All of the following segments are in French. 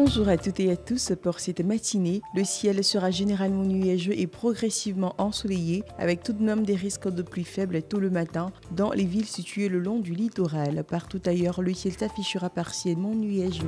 Bonjour à toutes et à tous. Pour cette matinée, le ciel sera généralement nuageux et progressivement ensoleillé, avec tout de même des risques de pluie faibles tôt le matin dans les villes situées le long du littoral. Partout ailleurs, le ciel s'affichera partiellement nuageux.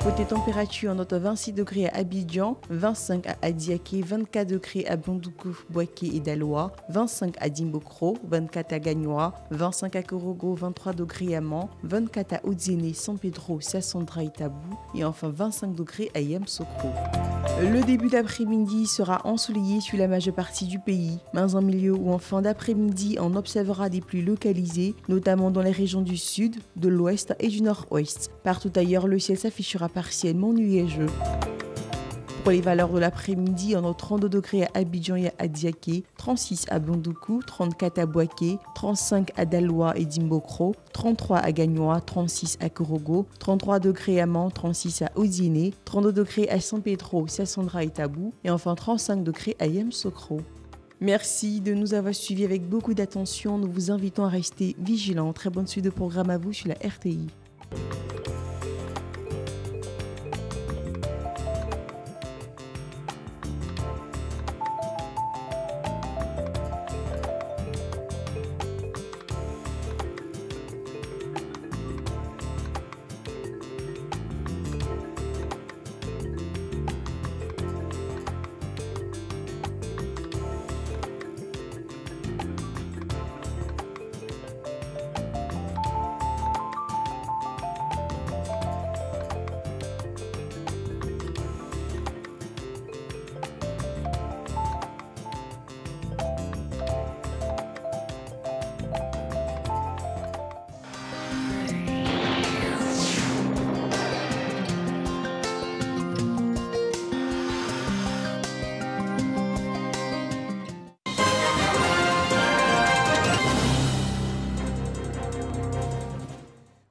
Côté température, on note 26 degrés à Abidjan, 25 à Adiaké, 24 degrés à Bandoukou, Boaké et Daloa, 25 à Dimbokro, 24 à Gagnoa, 25 à Korogo, 23 degrés à Mans, 24 à Odzéné, San Pedro, Sassandra et Tabou, et enfin 25 degrés à Yamoussoukro. Le début d'après-midi sera ensoleillé sur la majeure partie du pays, mais en milieu ou en fin d'après-midi, on observera des pluies localisées, notamment dans les régions du sud, de l'ouest et du nord-ouest. Partout ailleurs, le ciel s'affichera partiellement nuageux. Pour les valeurs de l'après-midi, on a 32 degrés à Abidjan et à Adiaké, 36 à Bandoukou, 34 à Boaké, 35 à Daloa et Dimbokro, 33 à Gagnoa, 36 à Korogo, 33 degrés à Mans, 36 à Odzéné, 32 degrés à San Pedro, Sassandra et Tabou, et enfin 35 degrés à Yamoussoukro. Merci de nous avoir suivis avec beaucoup d'attention. Nous vous invitons à rester vigilants. Très bonne suite de programme à vous sur la RTI.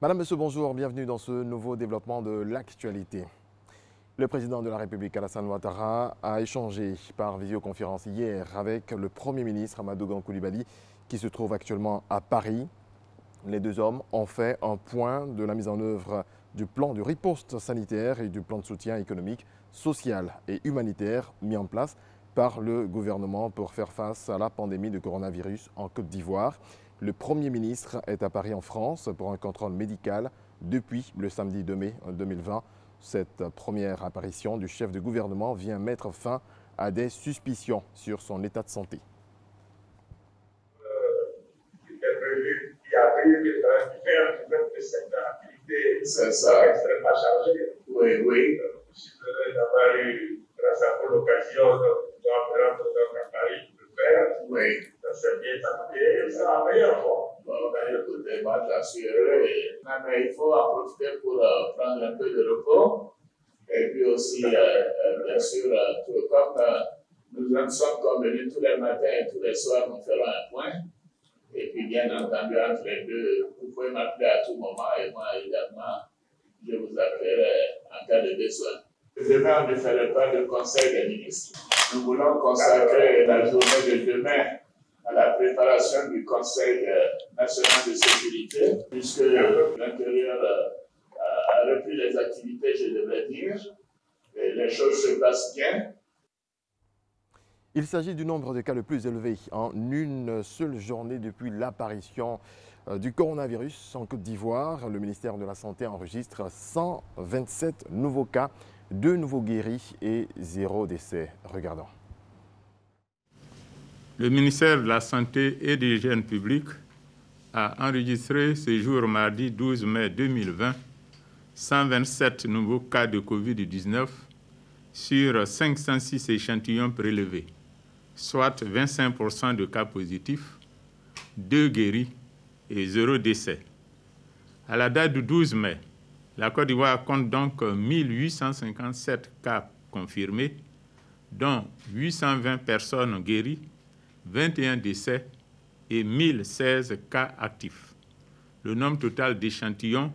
Madame, Monsieur, bonjour, bienvenue dans ce nouveau développement de l'actualité. Le président de la République, Alassane Ouattara, a échangé par visioconférence hier avec le Premier ministre Amadou Koulibaly, qui se trouve actuellement à Paris. Les deux hommes ont fait un point de la mise en œuvre du plan de riposte sanitaire et du plan de soutien économique, social et humanitaire mis en place par le gouvernement pour faire face à la pandémie de coronavirus en Côte d'Ivoire. Le Premier ministre est à Paris en France pour un contrôle médical depuis le samedi 2 mai 2020. Cette première apparition du chef de gouvernement vient mettre fin à des suspicions sur son état de santé. C'est ça. Extrêmement chargé. Oui, oui. Si vous avez d'avoir eu, grâce à vous, l'occasion de rentrer à Paris, de faire. Oui. Ça s'est bien passé. C'est la meilleure fois. Bon, écoutez, moi, j'assure. Mais il faut en profiter pour prendre un peu de repos. Et puis aussi, bien sûr, comme nous en sommes convenus tous les matins et tous les soirs, nous ferons un point. Et puis, bien entendu, entre les deux, vous pouvez m'appeler à tout moment et moi, évidemment, je vous appellerai en cas de besoin. Demain, on ne ferait pas de conseil des ministres. Nous voulons consacrer la journée de demain à la préparation du Conseil national de sécurité, puisque l'intérieur a repris les activités, je devrais dire, et les choses se passent bien. Il s'agit du nombre de cas le plus élevé en une seule journée depuis l'apparition du coronavirus en Côte d'Ivoire. Le ministère de la Santé enregistre 127 nouveaux cas, 2 nouveaux guéris et 0 décès. Regardons. Le ministère de la Santé et de l'Hygiène publique a enregistré ce jour mardi 12 mai 2020 127 nouveaux cas de Covid-19 sur 506 échantillons prélevés, soit 25% de cas positifs, 2 guéris et 0 décès. À la date du 12 mai, la Côte d'Ivoire compte donc 1857 cas confirmés, dont 820 personnes guéries, 21 décès et 1016 cas actifs. Le nombre total d'échantillons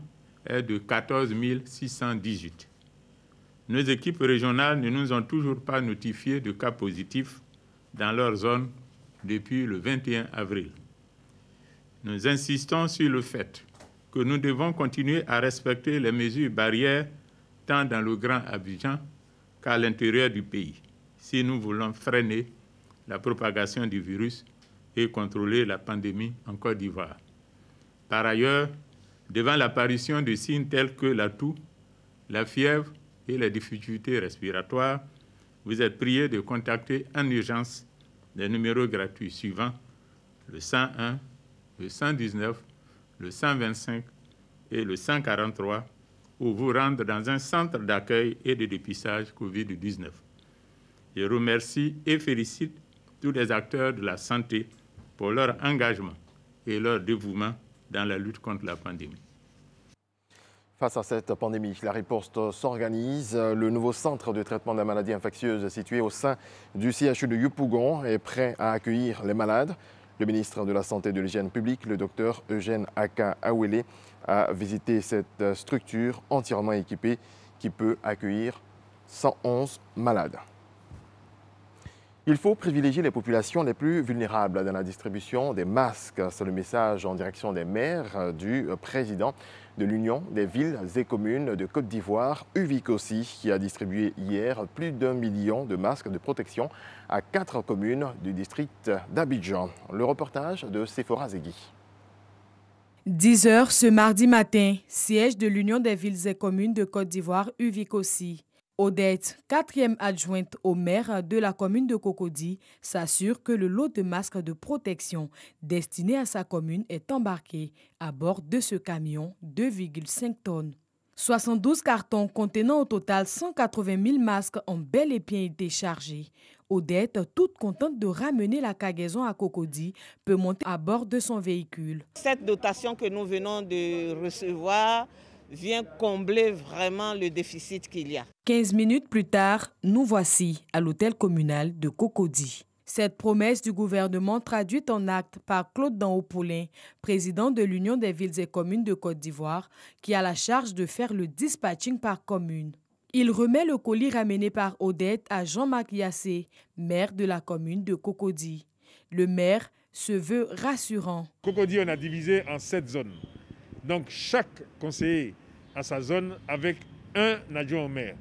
est de 14 618. Nos équipes régionales ne nous ont toujours pas notifié de cas positifs dans leur zone depuis le 21 avril. Nous insistons sur le fait que nous devons continuer à respecter les mesures barrières tant dans le Grand Abidjan qu'à l'intérieur du pays, si nous voulons freiner la propagation du virus et contrôler la pandémie en Côte d'Ivoire. Par ailleurs, devant l'apparition de signes tels que la toux, la fièvre et les difficultés respiratoires, vous êtes priés de contacter en urgence les numéros gratuits suivants, le 101, le 119, le 125 et le 143, ou vous rendre dans un centre d'accueil et de dépistage COVID-19. Je remercie et félicite tous les acteurs de la santé pour leur engagement et leur dévouement dans la lutte contre la pandémie. Face à cette pandémie, la riposte s'organise. Le nouveau centre de traitement des maladies infectieuses situé au sein du CHU de Yopougon est prêt à accueillir les malades. Le ministre de la Santé et de l'Hygiène publique, le docteur Eugène Aka Awele, a visité cette structure entièrement équipée qui peut accueillir 111 malades. Il faut privilégier les populations les plus vulnérables dans la distribution des masques. C'est le message en direction des maires du président de l'Union des villes et communes de Côte d'Ivoire, UVICOSI, qui a distribué hier plus d'1 million de masques de protection à 4 communes du district d'Abidjan. Le reportage de Sephora Zegui. 10 heures ce mardi matin, siège de l'Union des villes et communes de Côte d'Ivoire, UVICOSI. Odette, 4e adjointe au maire de la commune de Cocody, s'assure que le lot de masques de protection destiné à sa commune est embarqué à bord de ce camion 2,5 tonnes. 72 cartons contenant au total 180 000 masques ont bel et bien été chargés. Odette, toute contente de ramener la cargaison à Cocody, peut monter à bord de son véhicule. Cette dotation que nous venons de recevoir vient combler vraiment le déficit qu'il y a. 15 minutes plus tard, nous voici à l'hôtel communal de Cocody. Cette promesse du gouvernement traduite en actes par Claude Danhaut-Poulin, président de l'Union des villes et communes de Côte d'Ivoire, qui a la charge de faire le dispatching par commune. Il remet le colis ramené par Odette à Jean-Marc Yassé, maire de la commune de Cocody. Le maire se veut rassurant. Cocody, on a divisé en 7 zones. Donc chaque conseiller a sa zone avec un adjoint au maire.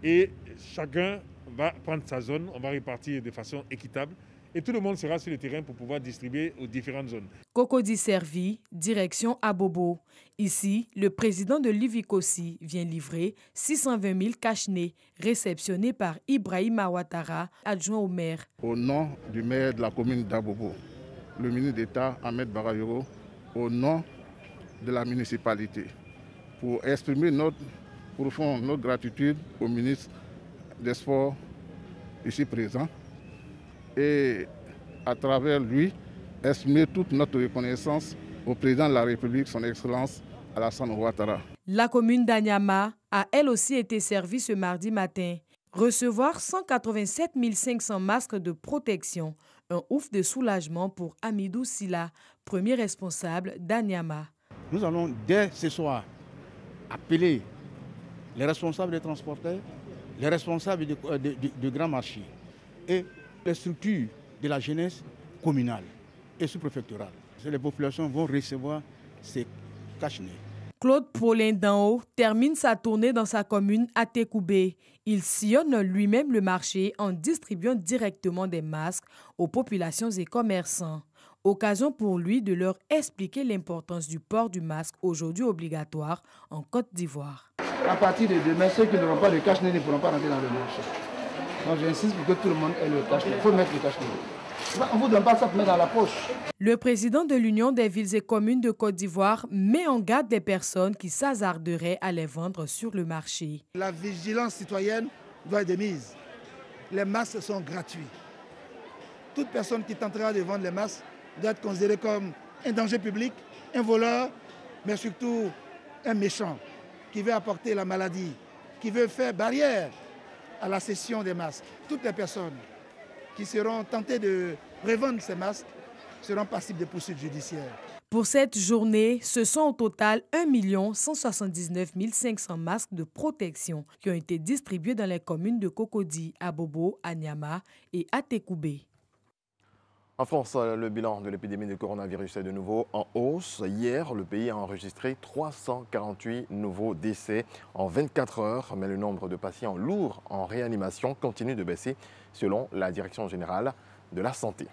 Et chacun va prendre sa zone, on va répartir de façon équitable. Et tout le monde sera sur le terrain pour pouvoir distribuer aux différentes zones. Cocody servi, direction Abobo. Ici, le président de l'UVICOSI vient livrer 620 000 cache-nez réceptionnés par Ibrahima Ouattara, adjoint au maire. Au nom du maire de la commune d'Abobo, le ministre d'État Ahmed Barayoro, au nom de la municipalité, pour exprimer notre gratitude au ministre des Sports ici présent et à travers lui exprimer toute notre reconnaissance au président de la République, son Excellence Alassane Ouattara. La commune d'Anyama a elle aussi été servie ce mardi matin. Recevoir 187 500 masques de protection, un ouf de soulagement pour Amidou Silla, premier responsable d'Anyama. Nous allons dès ce soir appeler les responsables des transporteurs, les responsables de grands marchés et les structures de la jeunesse communale et sous-préfectorale. Les populations vont recevoir ces cache-nez. Claude Paulin Danhaut termine sa tournée dans sa commune à Tekoubé. Il sillonne lui-même le marché en distribuant directement des masques aux populations et commerçants. Occasion pour lui de leur expliquer l'importance du port du masque aujourd'hui obligatoire en Côte d'Ivoire. À partir de demain, ceux qui n'auront pas de cache-nez ne pourront pas rentrer dans le marché. Donc j'insiste pour que tout le monde ait le cache-nez. Il faut mettre le cache-nez. On ne vous donne pas ça pour mettre dans la poche. Le président de l'Union des villes et communes de Côte d'Ivoire met en garde des personnes qui s'hasarderaient à les vendre sur le marché. La vigilance citoyenne doit être de mise. Les masques sont gratuits. Toute personne qui tentera de vendre les masques doit être considérée comme un danger public, un voleur, mais surtout un méchant qui veut apporter la maladie, qui veut faire barrière à la cession des masques. Toutes les personnes qui seront tentées de revendre ces masques seront passibles de poursuites judiciaires. Pour cette journée, ce sont au total 1 179 500 masques de protection qui ont été distribués dans les communes de Cocody, Abobo, Anyama et Atekoubé. En France, le bilan de l'épidémie de coronavirus est de nouveau en hausse. Hier, le pays a enregistré 348 nouveaux décès en 24 heures, mais le nombre de patients lourds en réanimation continue de baisser selon la Direction générale de la santé.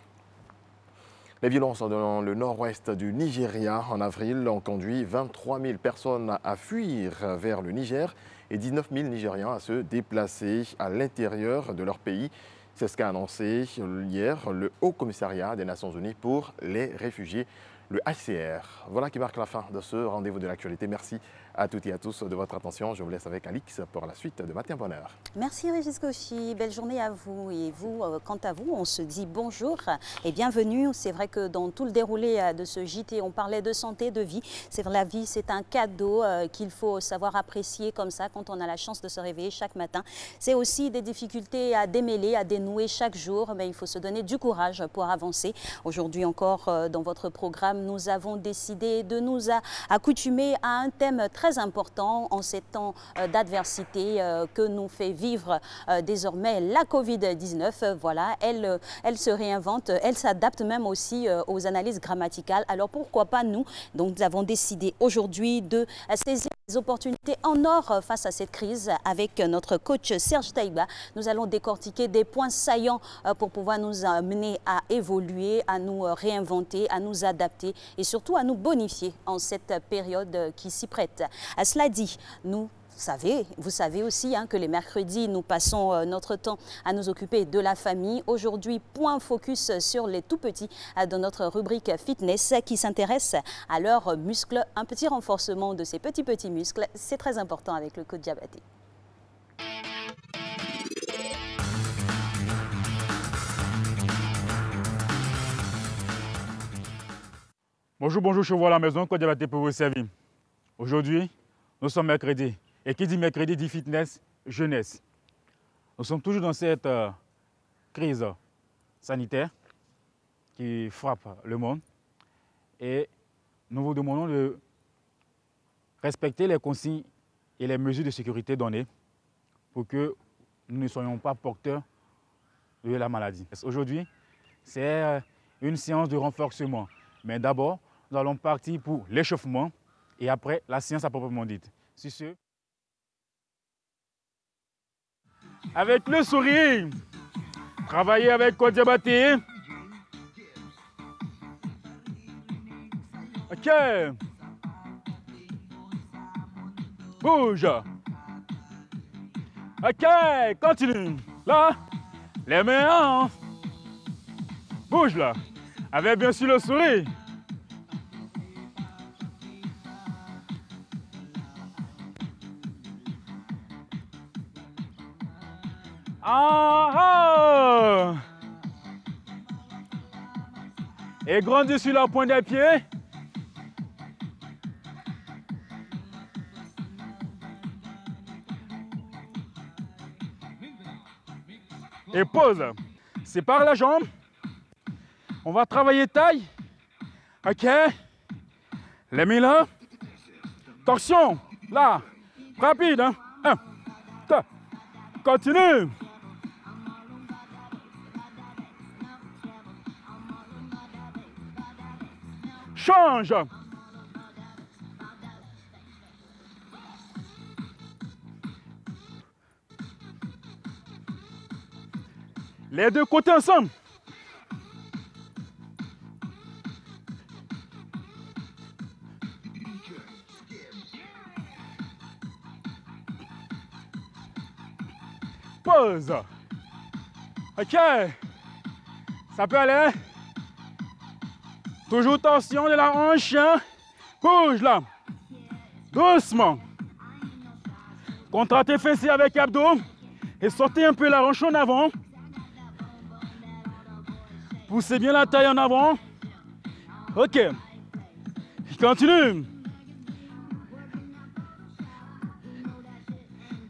Les violences dans le nord-ouest du Nigeria en avril ont conduit 23 000 personnes à fuir vers le Niger et 19 000 Nigérians à se déplacer à l'intérieur de leur pays. C'est ce qu'a annoncé hier le Haut Commissariat des Nations Unies pour les réfugiés, le HCR. Voilà qui marque la fin de ce rendez-vous de l'actualité. Merci à toutes et à tous de votre attention. Je vous laisse avec Alix pour la suite de Matin Bonheur. Merci Régis Cauchy, belle journée à vous. Et vous, quant à vous, on se dit bonjour et bienvenue. C'est vrai que dans tout le déroulé de ce JT, on parlait de santé, de vie. C'est vrai, la vie, c'est un cadeau qu'il faut savoir apprécier comme ça quand on a la chance de se réveiller chaque matin. C'est aussi des difficultés à démêler, à dénouer chaque jour, mais il faut se donner du courage pour avancer. Aujourd'hui encore, dans votre programme, nous avons décidé de nous accoutumer à un thème très important en ces temps d'adversité que nous fait vivre désormais la Covid-19. Voilà, elle se réinvente, elle s'adapte même aussi aux analyses grammaticales. Alors pourquoi pas nous? Donc nous avons décidé aujourd'hui de saisir les opportunités en or face à cette crise avec notre coach Serge Taïba. Nous allons décortiquer des points saillants pour pouvoir nous amener à évoluer, à nous réinventer, à nous adapter et surtout à nous bonifier en cette période qui s'y prête. À cela dit, vous savez aussi que les mercredis, nous passons notre temps à nous occuper de la famille. Aujourd'hui, point focus sur les tout-petits dans notre rubrique fitness qui s'intéresse à leurs muscles. Un petit renforcement de ces petits muscles, c'est très important avec le coach Diabaté. Bonjour, je vous à la maison, coach Diabaté pour vous servir. Aujourd'hui, nous sommes mercredi. Et qui dit mercredi dit fitness, jeunesse. Nous sommes toujours dans cette crise sanitaire qui frappe le monde. Et nous vous demandons de respecter les consignes et les mesures de sécurité données pour que nous ne soyons pas porteurs de la maladie. Aujourd'hui, c'est une séance de renforcement. Mais d'abord, nous allons partir pour l'échauffement et après la séance à proprement dite. Sur ce, avec le sourire, travailler avec Coach Diabaté. Ok. Bouge. Ok, continue. Là, les mains. Bouge là. Avec bien sûr le sourire. Et grandis sur la pointe des pieds. Et pose. Sépare la jambe. On va travailler taille. Ok. Les mains là. Torsion. Là. Rapide. 1, 2. Continue. Change. Les deux côtés ensemble. Pause. Ok. Ça peut aller. Toujours tension de la hanche. Bouge là. Doucement. Contractez fessiers avec abdos. Et sortez un peu la hanche en avant. Poussez bien la taille en avant. Ok. Continue.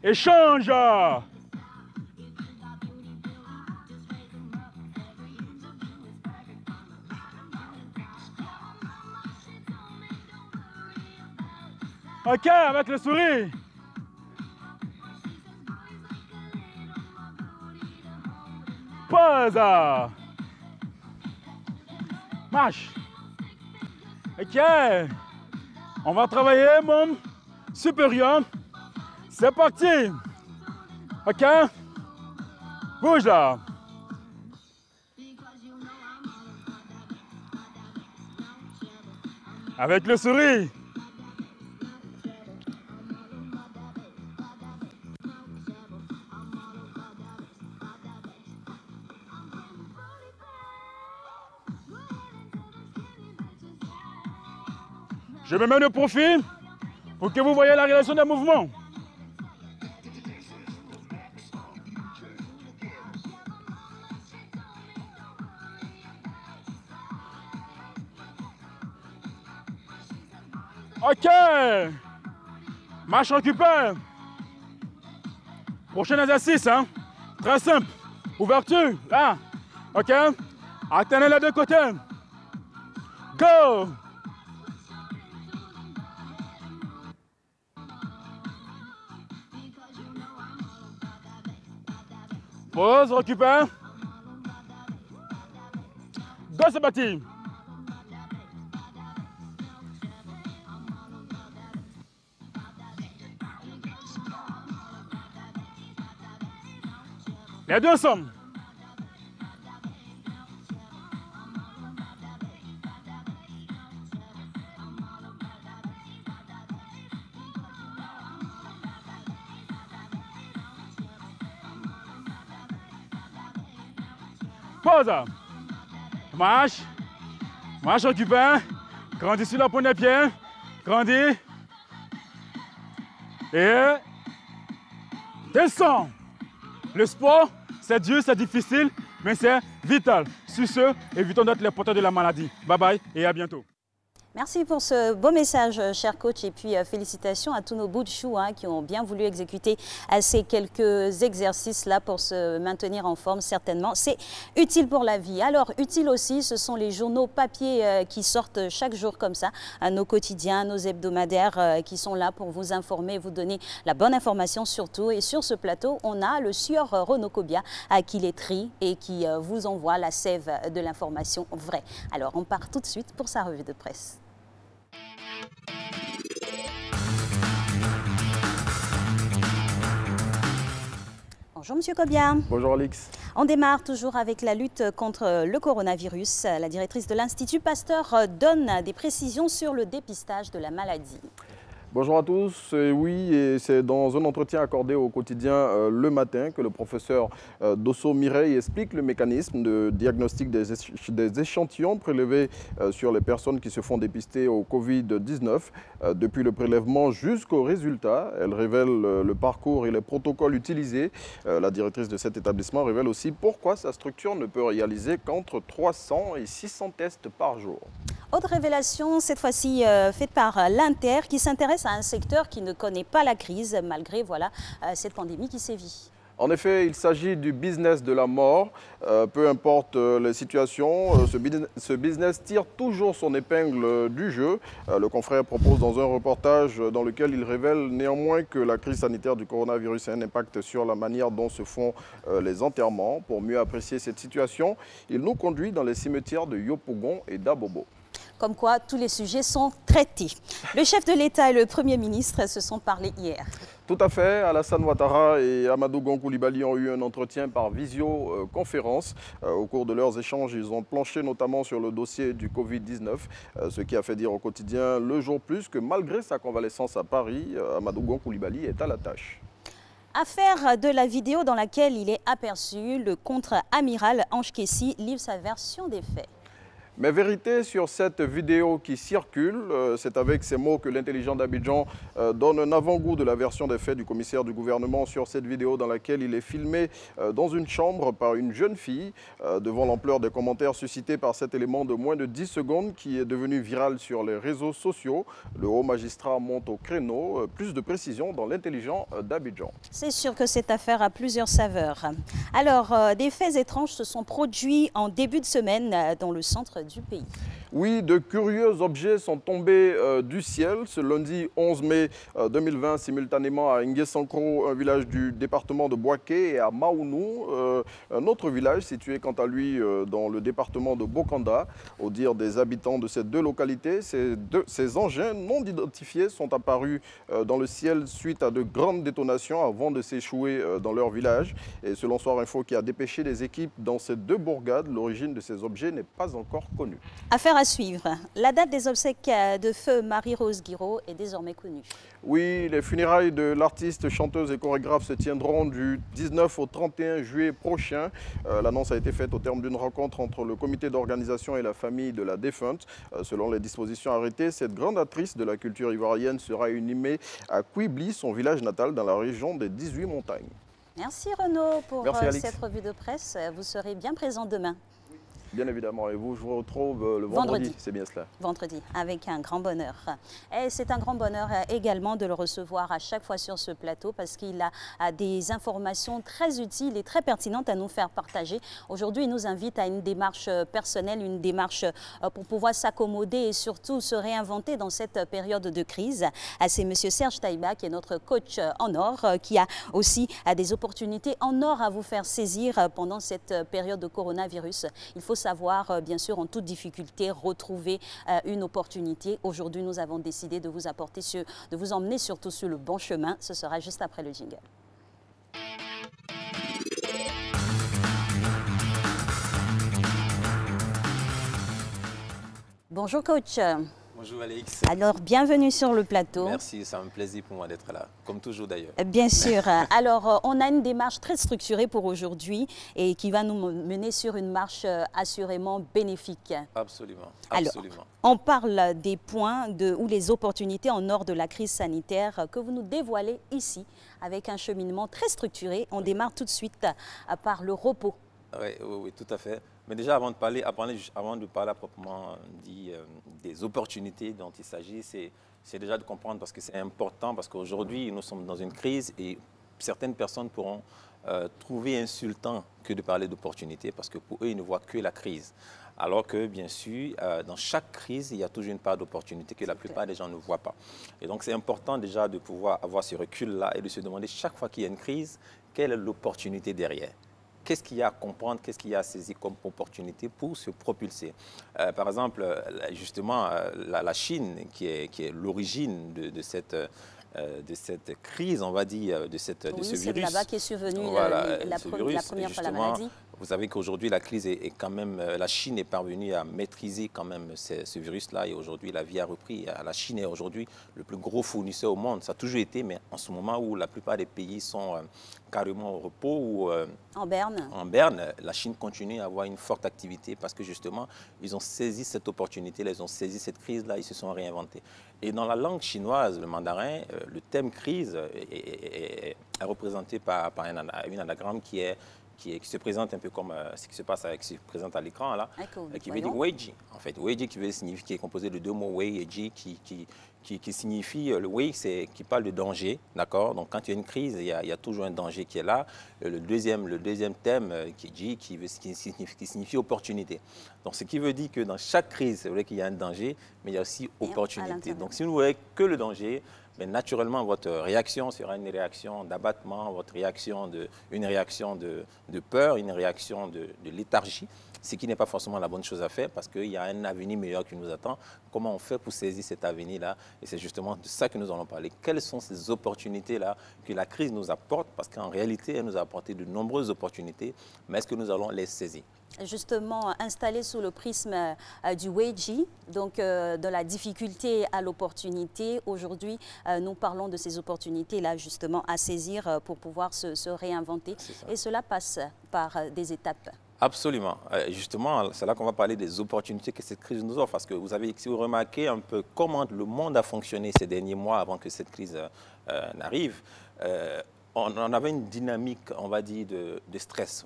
Échange. Ok, avec le sourire. Pause. Marche. Ok. On va travailler, mon supérieur. C'est parti. Ok. Bouge là. Avec le sourire. Je me mets de profil pour que vous voyez la réalisation des mouvements. Ok. Marche occupée. Prochain exercice, hein? Très simple. Ouverture, là. Ok. Alternez les deux côtés. Go. Pause, occupé. Go, c'est parti. Les deux ensemble. Pause. Marche. Marche occupé. Grandis sur la pointe des pieds. Grandis. Et descends. Le sport, c'est dur, c'est difficile, mais c'est vital. Sur ce, évitons d'être les porteurs de la maladie. Bye bye et à bientôt. Merci pour ce beau message, cher coach, et puis félicitations à tous nos bouts de chou qui ont bien voulu exécuter ces quelques exercices-là pour se maintenir en forme, certainement. C'est utile pour la vie. Alors, utile aussi, ce sont les journaux papier qui sortent chaque jour comme ça, nos quotidiens, nos hebdomadaires qui sont là pour vous informer, vous donner la bonne information surtout. Et sur ce plateau, on a le sieur Renaud Kobia qui les trie et qui vous envoie la sève de l'information vraie. Alors, on part tout de suite pour sa revue de presse. Bonjour Monsieur Kobia. Bonjour Alix. On démarre toujours avec la lutte contre le coronavirus. La directrice de l'Institut Pasteur donne des précisions sur le dépistage de la maladie. Bonjour à tous. Oui, et c'est dans un entretien accordé au quotidien Le Matin que le professeur Dosso Mireille explique le mécanisme de diagnostic des échantillons prélevés sur les personnes qui se font dépister au Covid-19. Depuis le prélèvement jusqu'au résultat, elle révèle le parcours et les protocoles utilisés. La directrice de cet établissement révèle aussi pourquoi sa structure ne peut réaliser qu'entre 300 et 600 tests par jour. Autre révélation, cette fois-ci faite par l'Inter, qui s'intéresse à un secteur qui ne connaît pas la crise, malgré cette pandémie qui sévit. En effet, il s'agit du business de la mort. Peu importe les situations, ce business tire toujours son épingle du jeu. Le confrère propose dans un reportage dans lequel il révèle néanmoins que la crise sanitaire du coronavirus a un impact sur la manière dont se font les enterrements. Pour mieux apprécier cette situation, il nous conduit dans les cimetières de Yopougon et d'Abobo. Comme quoi, tous les sujets sont traités. Le chef de l'État et le Premier ministre se sont parlé hier. Tout à fait. Alassane Ouattara et Amadou Gon Coulibaly ont eu un entretien par visioconférence. Au cours de leurs échanges, ils ont planché notamment sur le dossier du Covid-19, ce qui a fait dire au quotidien Le Jour Plus que malgré sa convalescence à Paris, Amadou Gon Coulibaly est à la tâche. Affaire de la vidéo dans laquelle il est aperçu, le contre-amiral Ange Kessi livre sa version des faits. Mais vérité sur cette vidéo qui circule, c'est avec ces mots que l'intelligent d'Abidjan donne un avant-goût de la version des faits du commissaire du gouvernement sur cette vidéo dans laquelle il est filmé dans une chambre par une jeune fille. Devant l'ampleur des commentaires suscités par cet élément de moins de 10 secondes qui est devenu viral sur les réseaux sociaux, le haut magistrat monte au créneau. Plus de précisions dans l'intelligent d'Abidjan. C'est sûr que cette affaire a plusieurs saveurs. Alors, des faits étranges se sont produits en début de semaine dans le centre du pays. Oui, de curieux objets sont tombés du ciel ce lundi 11 mai 2020, simultanément à Nguessanko, un village du département de Boaké, et à Maounou, un autre village situé quant à lui dans le département de Bokanda. Au dire des habitants de ces deux localités, ces engins non identifiés sont apparus dans le ciel suite à de grandes détonations avant de s'échouer dans leur village. Et selon Soir Info qui a dépêché des équipes dans ces deux bourgades, l'origine de ces objets n'est pas encore connue. Affaire à suivre. La date des obsèques de feu Marie-Rose Guiraud est désormais connue. Oui, les funérailles de l'artiste, chanteuse et chorégraphe se tiendront du 19 au 31 juillet prochain. L'annonce a été faite au terme d'une rencontre entre le comité d'organisation et la famille de la défunte. Selon les dispositions arrêtées, cette grande actrice de la culture ivoirienne sera inhumée à Kouibli, son village natal dans la région des 18 montagnes. Merci Renaud pour Merci, cette revue de presse. Vous serez bien présent demain. Bien évidemment, et vous, je vous retrouve le vendredi, c'est bien cela. Vendredi, avec un grand bonheur. Et c'est un grand bonheur également de le recevoir à chaque fois sur ce plateau parce qu'il a des informations très utiles et très pertinentes à nous faire partager. Aujourd'hui, il nous invite à une démarche personnelle, une démarche pour pouvoir s'accommoder et surtout se réinventer dans cette période de crise. C'est M. Serge Taïba qui est notre coach en or, qui a aussi des opportunités en or à vous faire saisir pendant cette période de coronavirus. Il faut savoir, bien sûr, en toute difficulté, retrouver une opportunité. Aujourd'hui, nous avons décidé de vous apporter, de vous emmener surtout sur le bon chemin. Ce sera juste après le jingle. Bonjour coach. Bonjour Alex. Alors, bienvenue sur le plateau. Merci, c'est un plaisir pour moi d'être là, comme toujours d'ailleurs. Bien sûr. Alors, on a une démarche très structurée pour aujourd'hui et qui va nous mener sur une marche assurément bénéfique. Absolument, Alors, absolument. on parle des points ou les opportunités en hors de la crise sanitaire que vous nous dévoilez ici avec un cheminement très structuré. On démarre tout de suite par le repos. Oui, tout à fait. Mais déjà, avant de parler à proprement dit des opportunités dont il s'agit, c'est déjà de comprendre parce que c'est important, parce qu'aujourd'hui, nous sommes dans une crise et certaines personnes pourront trouver insultant que de parler d'opportunités parce que pour eux, ils ne voient que la crise. Alors que, bien sûr, dans chaque crise, il y a toujours une part d'opportunité que la plupart des gens ne voient pas. Et donc, c'est important déjà de pouvoir avoir ce recul-là et de se demander chaque fois qu'il y a une crise, quelle est l'opportunité derrière ? Qu'est-ce qu'il y a à comprendre, qu'est-ce qu'il y a à saisir comme opportunité pour se propulser? Par exemple, justement, la Chine, qui est l'origine de cette crise, on va dire, de ce virus. Oui, c'est là-bas qu'est survenue la première fois la maladie. Vous savez qu'aujourd'hui, la crise est quand même... La Chine est parvenue à maîtriser quand même ce virus-là et aujourd'hui, la vie a repris. La Chine est aujourd'hui le plus gros fournisseur au monde. Ça a toujours été, mais en ce moment où la plupart des pays sont carrément au repos ou en berne. En berne, la Chine continue à avoir une forte activité parce que justement, ils ont saisi cette opportunité-là, ils ont saisi cette crise-là, ils se sont réinventés. Et dans la langue chinoise, le mandarin, le thème crise est représenté par une anagramme qui se présente un peu comme ce qui se passe qui se présente à l'écran là, qui veut dire Weiji. En fait, Weiji qui est composé de deux mots Wei et Ji qui signifie, le Wei qui parle de danger, d'accord. Donc quand il y a une crise, il y a toujours un danger qui est là. Le deuxième thème qui est Ji qui signifie opportunité. Donc ce qui veut dire que dans chaque crise, c'est vrai qu'il y a un danger, mais il y a aussi opportunité. Donc si vous ne voyez que le danger, mais naturellement, votre réaction sera une réaction d'abattement, une réaction de peur, une réaction de léthargie, ce qui n'est pas forcément la bonne chose à faire parce qu'il y a un avenir meilleur qui nous attend. Comment on fait pour saisir cet avenir-là? Et c'est justement de ça que nous allons parler. Quelles sont ces opportunités-là que la crise nous apporte? Parce qu'en réalité, elle nous a apporté de nombreuses opportunités, mais est-ce que nous allons les saisir? Justement, installé sous le prisme du Weiji, donc de la difficulté à l'opportunité. Aujourd'hui, nous parlons de ces opportunités-là, justement, à saisir pour pouvoir se réinventer. Et cela passe par des étapes. Absolument. Justement, c'est là qu'on va parler des opportunités que cette crise nous offre. Parce que si vous remarquez un peu comment le monde a fonctionné ces derniers mois avant que cette crise n'arrive, on avait une dynamique, on va dire, de stress.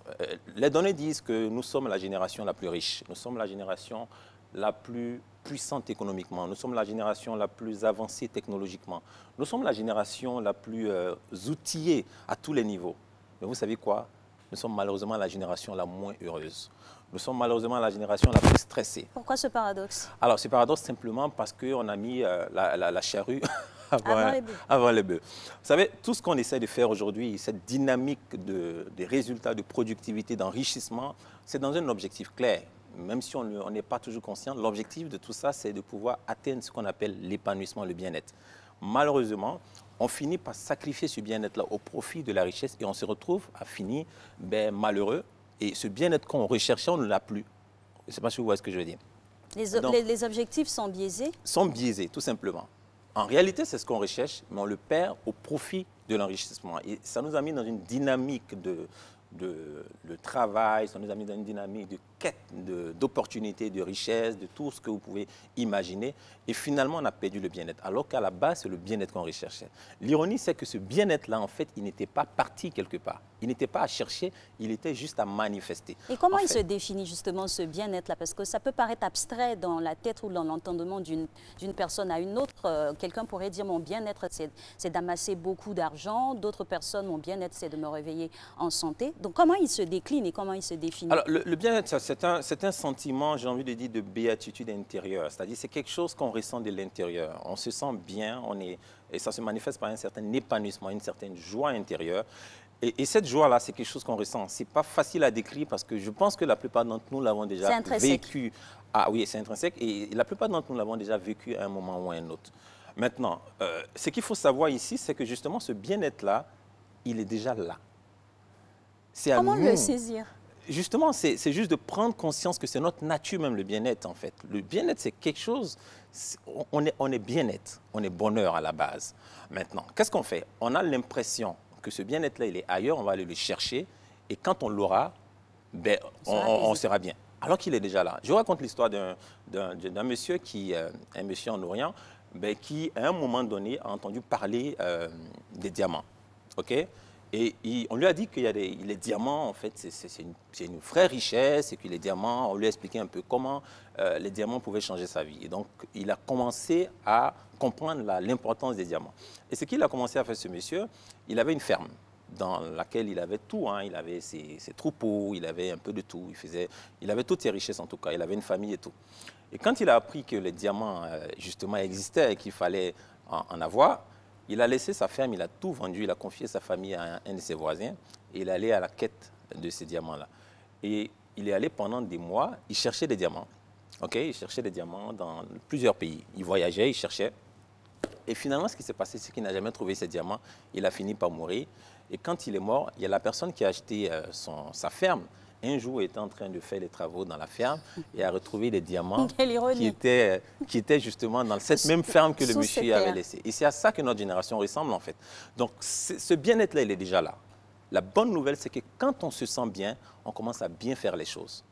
Les données disent que nous sommes la génération la plus riche. Nous sommes la génération la plus puissante économiquement. Nous sommes la génération la plus avancée technologiquement. Nous sommes la génération la plus outillée à tous les niveaux. Mais vous savez quoi? nous sommes malheureusement la génération la moins heureuse. Nous sommes malheureusement la génération la plus stressée. Pourquoi ce paradoxe? Alors, ce paradoxe simplement parce qu'on a mis la charrue avant les bœufs. Vous savez, tout ce qu'on essaie de faire aujourd'hui, cette dynamique de résultats, de productivité, d'enrichissement, c'est dans un objectif clair. Même si on n'est pas toujours conscient, l'objectif de tout ça, c'est de pouvoir atteindre ce qu'on appelle l'épanouissement, le bien-être. Malheureusement, on finit par sacrifier ce bien-être-là au profit de la richesse et on se retrouve à finir malheureux. Et ce bien-être qu'on recherchait, on ne l'a plus. Je ne sais pas si vous voyez ce que je veux dire. Les objectifs sont biaisés? Sont biaisés, tout simplement. En réalité, c'est ce qu'on recherche, mais on le perd au profit de l'enrichissement. Et ça nous a mis dans une dynamique de travail, ça nous a mis dans une dynamique de quête d'opportunités, de richesse, de tout ce que vous pouvez imaginer. Et finalement, on a perdu le bien-être, alors qu'à la base, c'est le bien-être qu'on recherchait. L'ironie, c'est que ce bien-être-là, en fait, il n'était pas parti quelque part. Il n'était pas à chercher, il était juste à manifester. Et comment il se définit justement ce bien-être-là? Parce que ça peut paraître abstrait dans la tête ou dans l'entendement d'une personne à une autre. Quelqu'un pourrait dire mon bien-être, c'est d'amasser beaucoup d'argent. D'autres personnes, mon bien-être, c'est de me réveiller en santé. Donc comment il se décline et comment il se définit? Alors le bien-être, c'est un sentiment, j'ai envie de dire, de béatitude intérieure. C'est-à-dire c'est quelque chose qu'on ressent de l'intérieur. On se sent bien, et ça se manifeste par un certain épanouissement, une certaine joie intérieure. Et cette joie-là, c'est quelque chose qu'on ressent. Ce n'est pas facile à décrire parce que je pense que la plupart d'entre nous l'avons déjà vécu. Ah oui, c'est intrinsèque. Et la plupart d'entre nous l'avons déjà vécu à un moment ou à un autre. Maintenant, ce qu'il faut savoir ici, c'est que justement, ce bien-être-là, il est déjà là. Comment le saisir? Justement, c'est juste de prendre conscience que c'est notre nature même, le bien-être, en fait. Le bien-être, c'est quelque chose... On est bien-être, on est bonheur à la base. Maintenant, qu'est-ce qu'on fait? On a l'impression que ce bien-être-là, il est ailleurs, on va aller le chercher, et quand on l'aura, on sera bien. Alors qu'il est déjà là. Je vous raconte l'histoire d'un monsieur un monsieur en Orient, qui, à un moment donné, a entendu parler des diamants. OK? Et on lui a dit que les diamants, en fait, c'est une vraie richesse, et que les diamants, on lui a expliqué un peu comment les diamants pouvaient changer sa vie. Et donc, il a commencé à comprendre l'importance des diamants. Et ce qu'il a commencé à faire, ce monsieur, il avait une ferme dans laquelle il avait tout. Hein. Il avait ses troupeaux, il avait un peu de tout. Il avait toutes ses richesses, en tout cas. Il avait une famille et tout. Et quand il a appris que les diamants, justement, existaient et qu'il fallait en avoir, il a laissé sa ferme, il a tout vendu, il a confié sa famille à un de ses voisins et il est allé à la quête de ces diamants-là. Et il est allé pendant des mois, il cherchait des diamants. Okay? Il cherchait des diamants dans plusieurs pays. Il voyageait, il cherchait. Et finalement, ce qui s'est passé, c'est qu'il n'a jamais trouvé ces diamants. Il a fini par mourir. Et quand il est mort, il y a la personne qui a acheté sa ferme. Un jour, il était en train de faire les travaux dans la ferme et a retrouvé des diamants qui étaient justement dans cette même ferme que le monsieur avait laissé. Et c'est à ça que notre génération ressemble, en fait. Donc, ce bien-être-là, il est déjà là. La bonne nouvelle, c'est que quand on se sent bien, on commence à bien faire les choses.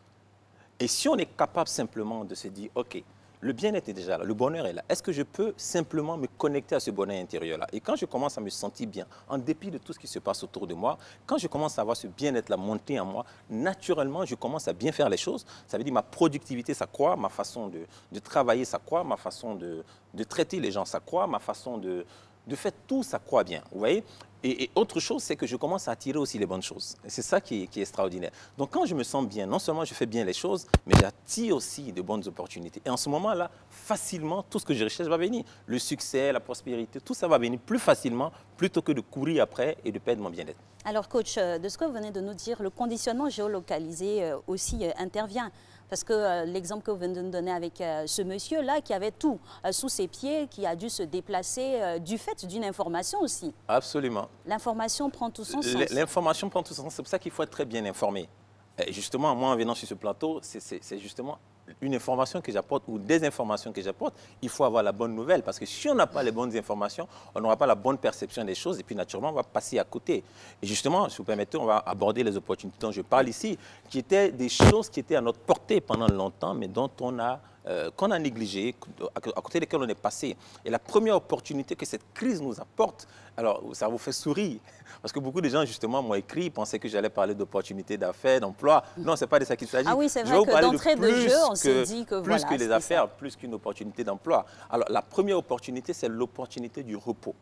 Et si on est capable simplement de se dire, OK, le bien-être est déjà là, le bonheur est là. Est-ce que je peux simplement me connecter à ce bonheur intérieur-là? Et quand je commence à me sentir bien, en dépit de tout ce qui se passe autour de moi, quand je commence à avoir ce bien-être-là monter en moi, naturellement, je commence à bien faire les choses. Ça veut dire ma productivité, ça croît, ma façon de travailler, ça croît, ma façon de traiter les gens, ça croît, ma façon de faire tout, ça croît bien. Vous voyez? Et autre chose, c'est que je commence à attirer aussi les bonnes choses. C'est ça qui est extraordinaire. Donc, quand je me sens bien, non seulement je fais bien les choses, mais j'attire aussi de bonnes opportunités. Et en ce moment-là, facilement, tout ce que je recherche va venir. Le succès, la prospérité, tout ça va venir plus facilement plutôt que de courir après et de perdre mon bien-être. Alors, coach, de ce que vous venez de nous dire, le conditionnement géolocalisé aussi intervient. Parce que l'exemple que vous venez de nous donner avec ce monsieur-là qui avait tout sous ses pieds, qui a dû se déplacer du fait d'une information aussi. Absolument. L'information prend tout son sens. L'information prend tout son sens. C'est pour ça qu'il faut être très bien informé. Et justement, moi, en venant sur ce plateau, c'est justement une information que j'apporte ou des informations que j'apporte. Il faut avoir la bonne nouvelle parce que si on n'a pas les bonnes informations, on n'aura pas la bonne perception des choses et puis naturellement, on va passer à côté. Et justement, si vous permettez, on va aborder les opportunités dont je parle ici, qui étaient des choses qui étaient à notre portée pendant longtemps, mais dont qu'on a négligé, à côté desquelles on est passé. Et la première opportunité que cette crise nous apporte, alors ça vous fait sourire, parce que beaucoup de gens justement m'ont écrit, pensaient que j'allais parler d'opportunités d'affaires, d'emploi. Non, ce n'est pas de ça qu'il s'agit. Ah oui, c'est vrai que d'entrée de jeu, on s'est dit que voilà. Plus que les affaires, plus qu'une opportunité d'emploi. Alors la première opportunité, c'est l'opportunité du repos.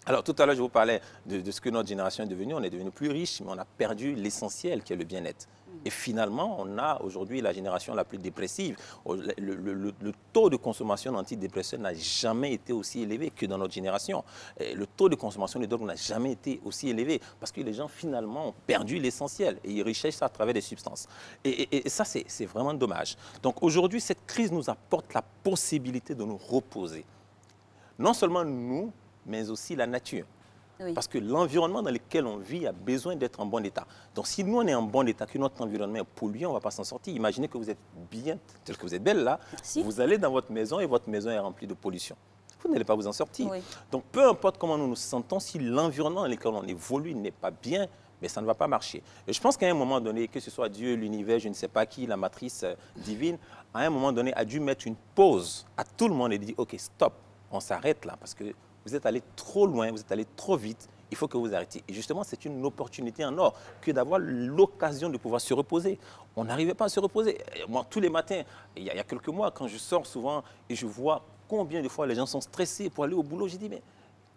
Alors, tout à l'heure, je vous parlais de ce que notre génération est devenue. On est devenu plus riche, mais on a perdu l'essentiel qui est le bien-être. Et finalement, on a aujourd'hui la génération la plus dépressive. Le taux de consommation d'antidépresseurs n'a jamais été aussi élevé que dans notre génération. Et le taux de consommation de drogue n'a jamais été aussi élevé parce que les gens, finalement, ont perdu l'essentiel et ils recherchent ça à travers des substances. Et ça, c'est vraiment dommage. Donc, aujourd'hui, cette crise nous apporte la possibilité de nous reposer. Non seulement nous, mais aussi la nature. Oui. Parce que l'environnement dans lequel on vit a besoin d'être en bon état. Donc si nous, on est en bon état, que notre environnement est pollué, on ne va pas s'en sortir. Imaginez que vous êtes bien, tel que vous êtes belle là, vous allez dans votre maison et votre maison est remplie de pollution. Vous n'allez pas vous en sortir. Oui. Donc peu importe comment nous nous sentons, si l'environnement dans lequel on évolue n'est pas bien, mais ça ne va pas marcher. Et je pense qu'à un moment donné, que ce soit Dieu, l'univers, je ne sais pas qui, la matrice divine, à un moment donné, a dû mettre une pause à tout le monde et dire « Ok, stop, on s'arrête là, parce que vous êtes allé trop loin, vous êtes allé trop vite, il faut que vous arrêtiez. » Et justement, c'est une opportunité en or que d'avoir l'occasion de pouvoir se reposer. On n'arrivait pas à se reposer. Moi, tous les matins, il y a quelques mois, quand je sors souvent et je vois combien de fois les gens sont stressés pour aller au boulot, je dis, mais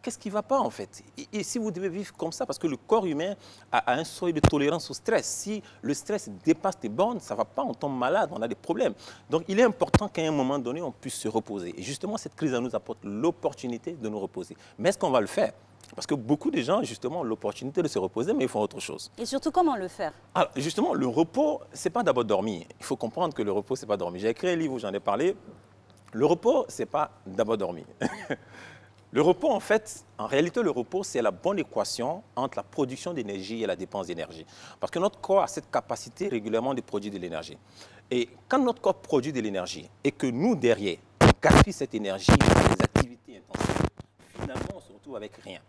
qu'est-ce qui ne va pas en fait? Et si vous devez vivre comme ça, parce que le corps humain a un seuil de tolérance au stress. Si le stress dépasse tes bornes, ça ne va pas, on tombe malade, on a des problèmes. Donc il est important qu'à un moment donné, on puisse se reposer. Et justement, cette crise nous apporte l'opportunité de nous reposer. Mais est-ce qu'on va le faire? Parce que beaucoup de gens, justement, ont l'opportunité de se reposer, mais ils font autre chose. Et surtout, comment le faire? Alors, justement, le repos, ce n'est pas d'abord dormir. Il faut comprendre que le repos, ce n'est pas dormir. J'ai écrit un livre où j'en ai parlé. Le repos, ce n'est pas d'abord dormir. Le repos, en fait, en réalité, le repos, c'est la bonne équation entre la production d'énergie et la dépense d'énergie. Parce que notre corps a cette capacité régulièrement de produire de l'énergie. Et quand notre corps produit de l'énergie et que nous, derrière, on gaspille cette énergie dans des activités intensives, finalement, on se retrouve avec rien.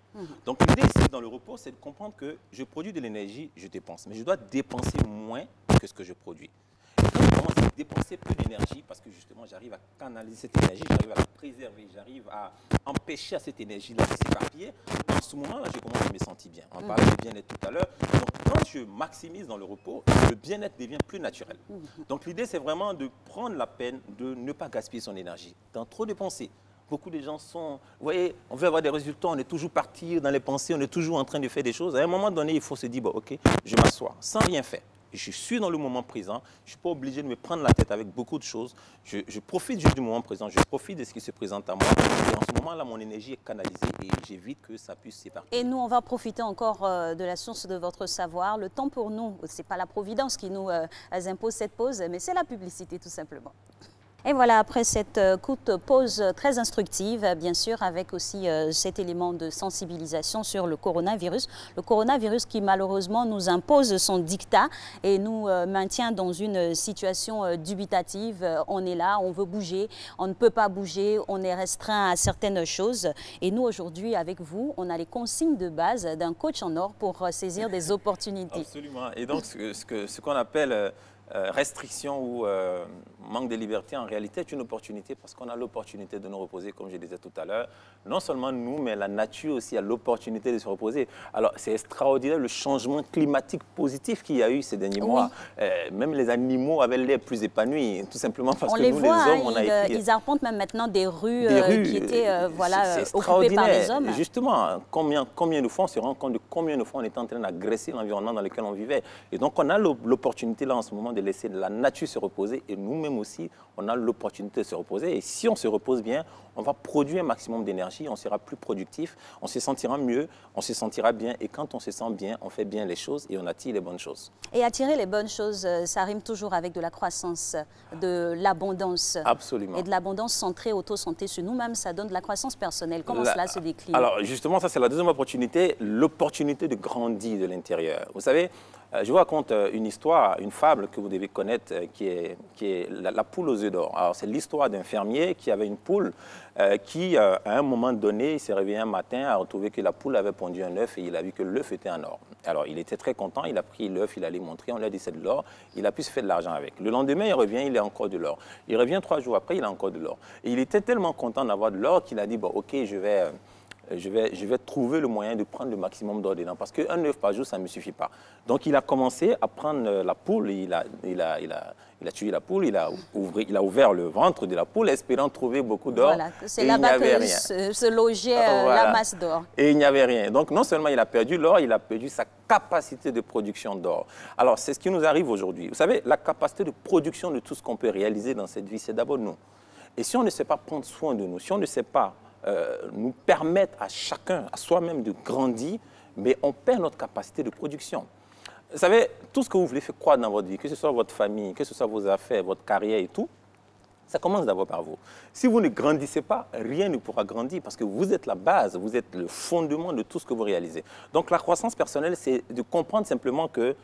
Donc, l'idée ici, dans le repos, c'est de comprendre que je produis de l'énergie, je dépense. Mais je dois dépenser moins que ce que je produis. Quand je commence à dépenser peu d'énergie, parce que justement j'arrive à canaliser cette énergie, j'arrive à la préserver, j'arrive à empêcher à cette énergie-là de s'éparpiller, en ce moment-là, je commence à me sentir bien. On parlait de bien-être tout à l'heure. Donc quand je maximise dans le repos, le bien-être devient plus naturel. Donc l'idée, c'est vraiment de prendre la peine de ne pas gaspiller son énergie, dans trop de pensées. Beaucoup de gens sont, vous voyez, on veut avoir des résultats, on est toujours parti dans les pensées, on est toujours en train de faire des choses. À un moment donné, il faut se dire, bon, ok, je m'assois, sans rien faire. Je suis dans le moment présent, je ne suis pas obligé de me prendre la tête avec beaucoup de choses. Je profite juste du moment présent, je profite de ce qui se présente à moi. Et en ce moment-là, mon énergie est canalisée et j'évite que ça puisse s'éparpiller. Et nous, on va profiter encore de la source de votre savoir. Le temps pour nous, ce n'est pas la providence qui nous impose cette pause, mais c'est la publicité tout simplement. Et voilà, après cette courte pause très instructive, bien sûr, avec aussi cet élément de sensibilisation sur le coronavirus. Le coronavirus qui malheureusement nous impose son dictat et nous maintient dans une situation dubitative. On est là, on veut bouger, on ne peut pas bouger, on est restreint à certaines choses. Et nous, aujourd'hui, avec vous, on a les consignes de base d'un coach en or pour saisir des opportunités. Absolument. Et donc, ce qu'on appelle restriction ou manque de liberté, en réalité, est une opportunité parce qu'on a l'opportunité de nous reposer, comme je disais tout à l'heure. Non seulement nous, mais la nature aussi a l'opportunité de se reposer. Alors, c'est extraordinaire le changement climatique positif qu'il y a eu ces derniers mois. Même les animaux avaient l'air plus épanouis, tout simplement parce que nous, les hommes, on a été... Ils arpentent même maintenant des rues qui étaient voilà, occupées par les hommes. Justement, combien de fois on se rend compte de combien de fois on est en train d'agresser l'environnement dans lequel on vivait. Et donc, on a l'opportunité là en ce moment de laisser la nature se reposer et nous-mêmes aussi, on a l'opportunité de se reposer. Et si on se repose bien, on va produire un maximum d'énergie, on sera plus productif, on se sentira mieux, on se sentira bien. Et quand on se sent bien, on fait bien les choses et on attire les bonnes choses. Et attirer les bonnes choses, ça rime toujours avec de la croissance, de l'abondance. Absolument. Et de l'abondance centrée, auto-centrée sur nous-mêmes, ça donne de la croissance personnelle. Comment cela se décline? Alors justement, ça c'est la deuxième opportunité, l'opportunité de grandir de l'intérieur. Vous savez, je vous raconte une histoire, une fable que vous devez connaître qui est la poule aux œufs d'or. Alors c'est l'histoire d'un fermier qui avait une poule qui, à un moment donné, il s'est réveillé un matin, a retrouvé que la poule avait pondu un œuf et il a vu que l'œuf était en or. Alors il était très content, il a pris l'œuf, il allait montrer, on lui a dit c'est de l'or, il a pu se faire de l'argent avec. Le lendemain, il revient, il a encore de l'or. Il revient 3 jours après, il a encore de l'or. Et il était tellement content d'avoir de l'or qu'il a dit, bon ok, je vais je vais trouver le moyen de prendre le maximum d'or dedans. Parce qu'un œuf par jour, ça ne me suffit pas. Donc, il a commencé à prendre la poule, il a tué la poule, il a ouvert le ventre de la poule, espérant trouver beaucoup d'or. Voilà, c'est là-bas que se logeait la masse d'or. Et il n'y avait rien. Donc, non seulement il a perdu l'or, il a perdu sa capacité de production d'or. Alors, c'est ce qui nous arrive aujourd'hui. Vous savez, la capacité de production de tout ce qu'on peut réaliser dans cette vie, c'est d'abord nous. Et si on ne sait pas prendre soin de nous, si on ne sait pas nous permettre à chacun, à soi-même de grandir, mais on perd notre capacité de production. Vous savez, tout ce que vous voulez faire croire dans votre vie, que ce soit votre famille, que ce soit vos affaires, votre carrière et tout, ça commence d'abord par vous. Si vous ne grandissez pas, rien ne pourra grandir parce que vous êtes la base, vous êtes le fondement de tout ce que vous réalisez. Donc la croissance personnelle, c'est de comprendre simplement que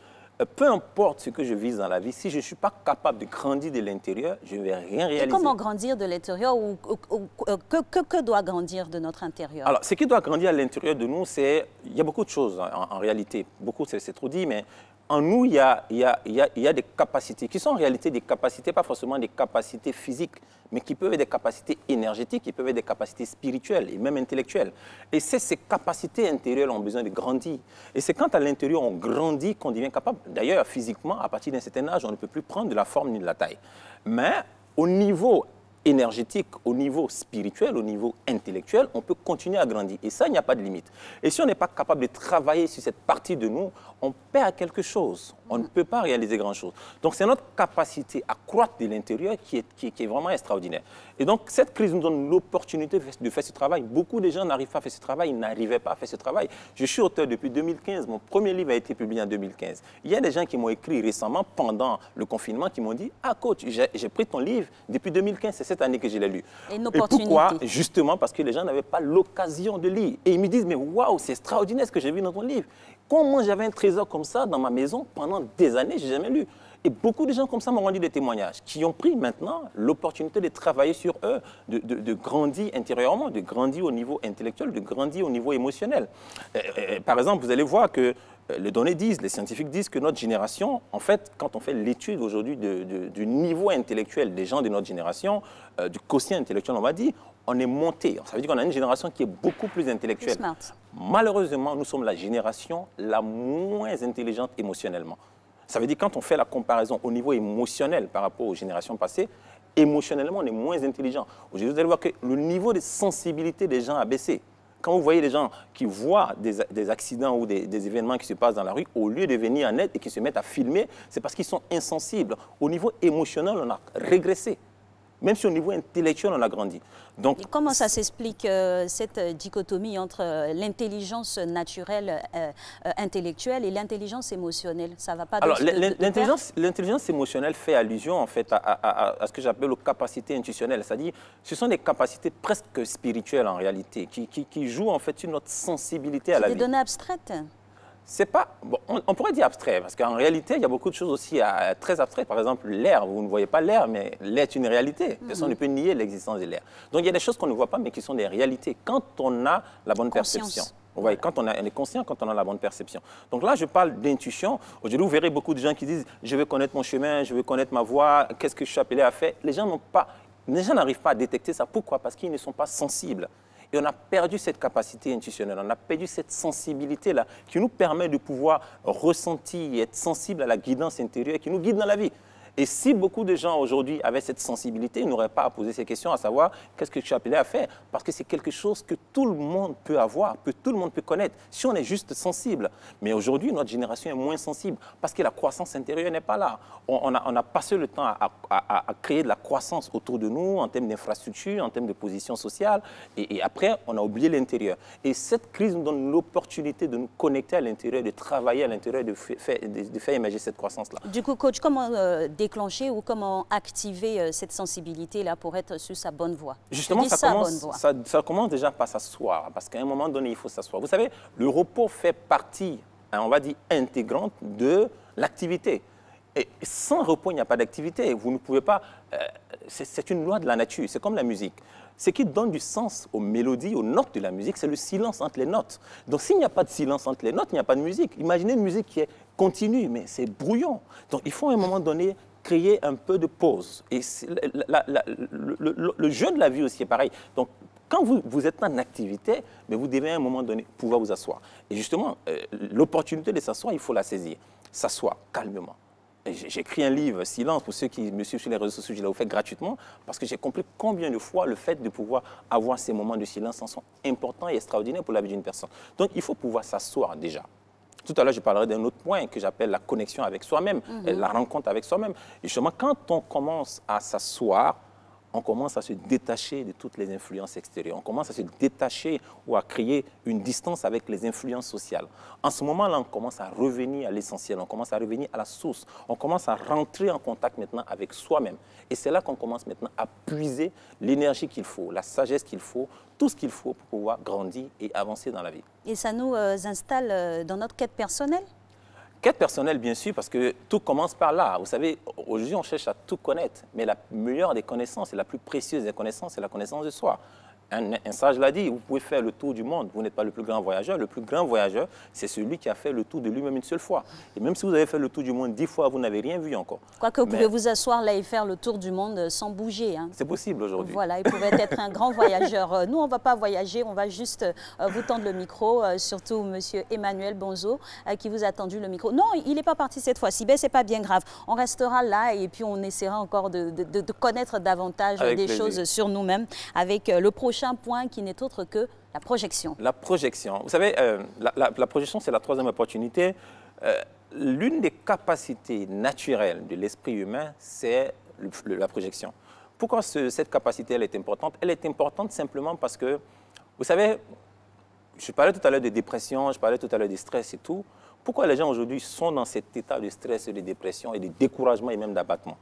peu importe ce que je vise dans la vie, si je ne suis pas capable de grandir de l'intérieur, je ne vais rien réaliser. Et comment grandir de l'intérieur ou que doit grandir de notre intérieur? Alors, ce qui doit grandir à l'intérieur de nous, il y a beaucoup de choses en réalité. Beaucoup, c'est trop dit, mais en nous, il y a des capacités qui sont en réalité des capacités, pas forcément des capacités physiques, mais qui peuvent être des capacités énergétiques, qui peuvent être des capacités spirituelles et même intellectuelles. Et c'est ces capacités intérieures ont besoin de grandir. Et c'est quand à l'intérieur on grandit qu'on devient capable. D'ailleurs, physiquement, à partir d'un certain âge, on ne peut plus prendre de la forme ni de la taille. Mais au niveau énergétique, au niveau spirituel, au niveau intellectuel, on peut continuer à grandir. Et ça, il n'y a pas de limite. Et si on n'est pas capable de travailler sur cette partie de nous, on perd quelque chose. On ne peut pas réaliser grand-chose. Donc, c'est notre capacité à croître de l'intérieur qui est vraiment extraordinaire. Et donc, cette crise nous donne l'opportunité de faire ce travail. Beaucoup de gens n'arrivent pas à faire ce travail, ils n'arrivaient pas à faire ce travail. Je suis auteur depuis 2015. Mon premier livre a été publié en 2015. Il y a des gens qui m'ont écrit récemment, pendant le confinement, qui m'ont dit « Ah, coach, j'ai pris ton livre depuis 2015, c'est cette année que je l'ai lu. » Et pourquoi? Justement parce que les gens n'avaient pas l'occasion de lire. Et ils me disent « Mais waouh, c'est extraordinaire ce que j'ai vu dans ton livre. Comment j'avais un trésor comme ça dans ma maison pendant des années, je n'ai jamais lu. » Et beaucoup de gens comme ça m'ont rendu des témoignages qui ont pris maintenant l'opportunité de travailler sur eux, de grandir intérieurement, de grandir au niveau intellectuel, de grandir au niveau émotionnel. Par exemple, vous allez voir que les données disent, les scientifiques disent que notre génération, en fait, quand on fait l'étude aujourd'hui du niveau intellectuel des gens de notre génération, du quotient intellectuel, on va dire, on est monté. Ça veut dire qu'on a une génération qui est beaucoup plus intellectuelle. Malheureusement, nous sommes la génération la moins intelligente émotionnellement. Ça veut dire que quand on fait la comparaison au niveau émotionnel par rapport aux générations passées, émotionnellement, on est moins intelligent. Aujourd'hui, vous allez voir que le niveau de sensibilité des gens a baissé. Quand vous voyez des gens qui voient des accidents ou des événements qui se passent dans la rue, au lieu de venir en aide et qui se mettent à filmer, c'est parce qu'ils sont insensibles. Au niveau émotionnel, on a régressé. Même si au niveau intellectuel, on a grandi. Donc, et comment ça s'explique, cette dichotomie entre l'intelligence naturelle intellectuelle et l'intelligence émotionnelle? Ça ne va pas de alors, l'intelligence émotionnelle fait allusion en fait, à ce que j'appelle les capacités intuitionnelles. C'est-à-dire, ce sont des capacités presque spirituelles en réalité, qui jouent en fait sur notre sensibilité à la vie. C'est des données abstraites? C'est pas, bon, on pourrait dire abstrait, parce qu'en réalité, il y a beaucoup de choses aussi très abstraites. Par exemple, l'air, vous ne voyez pas l'air, mais l'air est une réalité. Personne ne peut nier l'existence de l'air. Donc, il y a des choses qu'on ne voit pas, mais qui sont des réalités. Quand on a la bonne perception. Vous voyez, quand on est conscient, quand on a la bonne perception. Donc là, je parle d'intuition. Aujourd'hui, vous verrez beaucoup de gens qui disent « je veux connaître mon chemin, je veux connaître ma voie, qu'est-ce que je suis appelé à faire ?» Les gens n'arrivent pas à détecter ça. Pourquoi? Parce qu'ils ne sont pas sensibles. Et on a perdu cette capacité intuitionnelle, on a perdu cette sensibilité-là qui nous permet de pouvoir ressentir et être sensible à la guidance intérieure qui nous guide dans la vie. Et si beaucoup de gens aujourd'hui avaient cette sensibilité, ils n'auraient pas à poser ces questions, à savoir qu'est-ce que je suis appelé à faire, parce que c'est quelque chose que tout le monde peut avoir, que tout le monde peut connaître, si on est juste sensible. Mais aujourd'hui, notre génération est moins sensible, parce que la croissance intérieure n'est pas là. On a passé le temps à créer de la croissance autour de nous, en termes d'infrastructure, en termes de position sociale, et après, on a oublié l'intérieur. Et cette crise nous donne l'opportunité de nous connecter à l'intérieur, de travailler à l'intérieur, de faire émerger cette croissance-là. Du coup, coach, comment déclencher ou comment activer cette sensibilité-là pour être sur sa bonne voie? Justement, ça commence déjà par s'asseoir, parce qu'à un moment donné, il faut s'asseoir. Vous savez, le repos fait partie, on va dire, intégrante de l'activité. Et sans repos, il n'y a pas d'activité. Vous ne pouvez pas... c'est une loi de la nature, c'est comme la musique. Ce qui donne du sens aux mélodies, aux notes de la musique, c'est le silence entre les notes. Donc, s'il n'y a pas de silence entre les notes, il n'y a pas de musique. Imaginez une musique qui est continue, mais c'est brouillon. Donc, il faut à un moment donné créer un peu de pause. Et le jeu de la vie aussi est pareil. Donc, Quand vous êtes en activité, mais vous devez à un moment donné pouvoir vous asseoir. Et justement, l'opportunité de s'asseoir, il faut la saisir. S'asseoir calmement. J'ai écrit un livre, Silence, pour ceux qui me suivent sur les réseaux sociaux, je l'ai offert gratuitement, parce que j'ai compris combien de fois le fait de pouvoir avoir ces moments de silence sont importants et extraordinaires pour la vie d'une personne. Donc, il faut pouvoir s'asseoir déjà. Tout à l'heure, je parlerai d'un autre point que j'appelle la connexion avec soi-même, la rencontre avec soi-même. Et justement, quand on commence à s'asseoir, on commence à se détacher de toutes les influences extérieures. On commence à se détacher ou à créer une distance avec les influences sociales. En ce moment-là, on commence à revenir à l'essentiel, on commence à revenir à la source. On commence à rentrer en contact maintenant avec soi-même. Et c'est là qu'on commence maintenant à puiser l'énergie qu'il faut, la sagesse qu'il faut, tout ce qu'il faut pour pouvoir grandir et avancer dans la vie. Et ça nous installe dans notre quête personnelle? Quête personnelle, bien sûr, parce que tout commence par là. Vous savez, aujourd'hui, on cherche à tout connaître, mais la meilleure des connaissances et la plus précieuse des connaissances, c'est la connaissance de soi. Un sage l'a dit, vous pouvez faire le tour du monde, vous n'êtes pas le plus grand voyageur. Le plus grand voyageur, c'est celui qui a fait le tour de lui-même une seule fois. Et même si vous avez fait le tour du monde 10 fois, vous n'avez rien vu encore. Quoique vous pouvez vous asseoir là et faire le tour du monde sans bouger. Hein. C'est possible aujourd'hui. Voilà, il pouvait être un grand voyageur. Nous, on ne va pas voyager, on va juste vous tendre le micro, surtout M. Emmanuel Bonzo, qui vous a tendu le micro. Non, il n'est pas parti cette fois-ci, ben, ce n'est pas bien grave. On restera là et puis on essaiera encore de connaître davantage des choses sur nous-mêmes avec le prochain point qui n'est autre que la projection. La projection. Vous savez, la projection, c'est la troisième opportunité. L'une des capacités naturelles de l'esprit humain, c'est la projection. Pourquoi cette capacité elle est importante? Elle est importante simplement parce que, vous savez, je parlais tout à l'heure de dépression, je parlais tout à l'heure de stress et tout. Pourquoi les gens aujourd'hui sont dans cet état de stress et de dépression et de découragement et même d'abattement?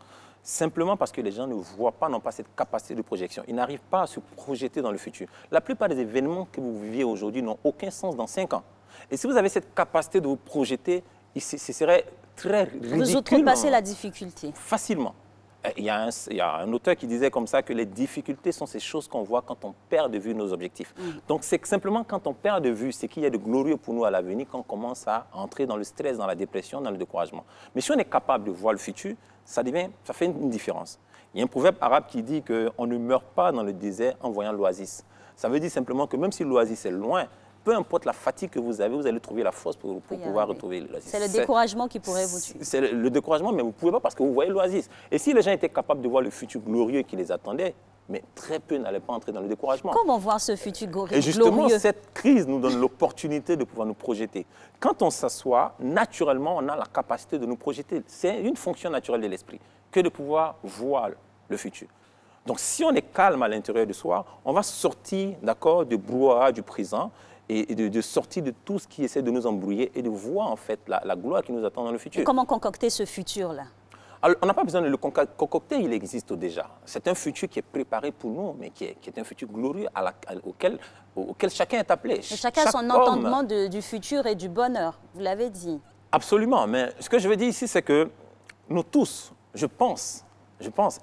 Simplement parce que les gens ne voient pas, n'ont pas cette capacité de projection. Ils n'arrivent pas à se projeter dans le futur. La plupart des événements que vous vivez aujourd'hui n'ont aucun sens dans 5 ans. Et si vous avez cette capacité de vous projeter, ce serait très ridicule. Vous outrepassez la difficulté. Facilement. Il y a un auteur qui disait comme ça que les difficultés sont ces choses qu'on voit quand on perd de vue nos objectifs. Donc c'est simplement quand on perd de vue ce qu'il y a de glorieux pour nous à l'avenir qu'on commence à entrer dans le stress, dans la dépression, dans le découragement. Mais si on est capable de voir le futur, ça fait une différence. Il y a un proverbe arabe qui dit qu'on ne meurt pas dans le désert en voyant l'oasis. Ça veut dire simplement que même si l'oasis est loin, peu importe la fatigue que vous avez, vous allez trouver la force pour pouvoir retrouver l'oasis. C'est le découragement qui pourrait vous tuer. C'est le découragement, mais vous ne pouvez pas parce que vous voyez l'oasis. Et si les gens étaient capables de voir le futur glorieux qui les attendait, mais très peu n'allaient pas entrer dans le découragement. Comment voir ce futur glorieux? Et justement, cette crise nous donne l'opportunité de pouvoir nous projeter. Quand on s'assoit, naturellement, on a la capacité de nous projeter. C'est une fonction naturelle de l'esprit que de pouvoir voir le futur. Donc, si on est calme à l'intérieur de soi, on va sortir, d'accord, du brouhaha du présent et de sortir de tout ce qui essaie de nous embrouiller et de voir, en fait, la gloire qui nous attend dans le futur. Et comment concocter ce futur-là? Alors, on n'a pas besoin de le concocter, il existe déjà. C'est un futur qui est préparé pour nous, mais qui est un futur glorieux auquel chacun est appelé. Et chacun a son entendement du futur et du bonheur, vous l'avez dit. Absolument, mais ce que je veux dire ici, c'est que nous tous, je pense,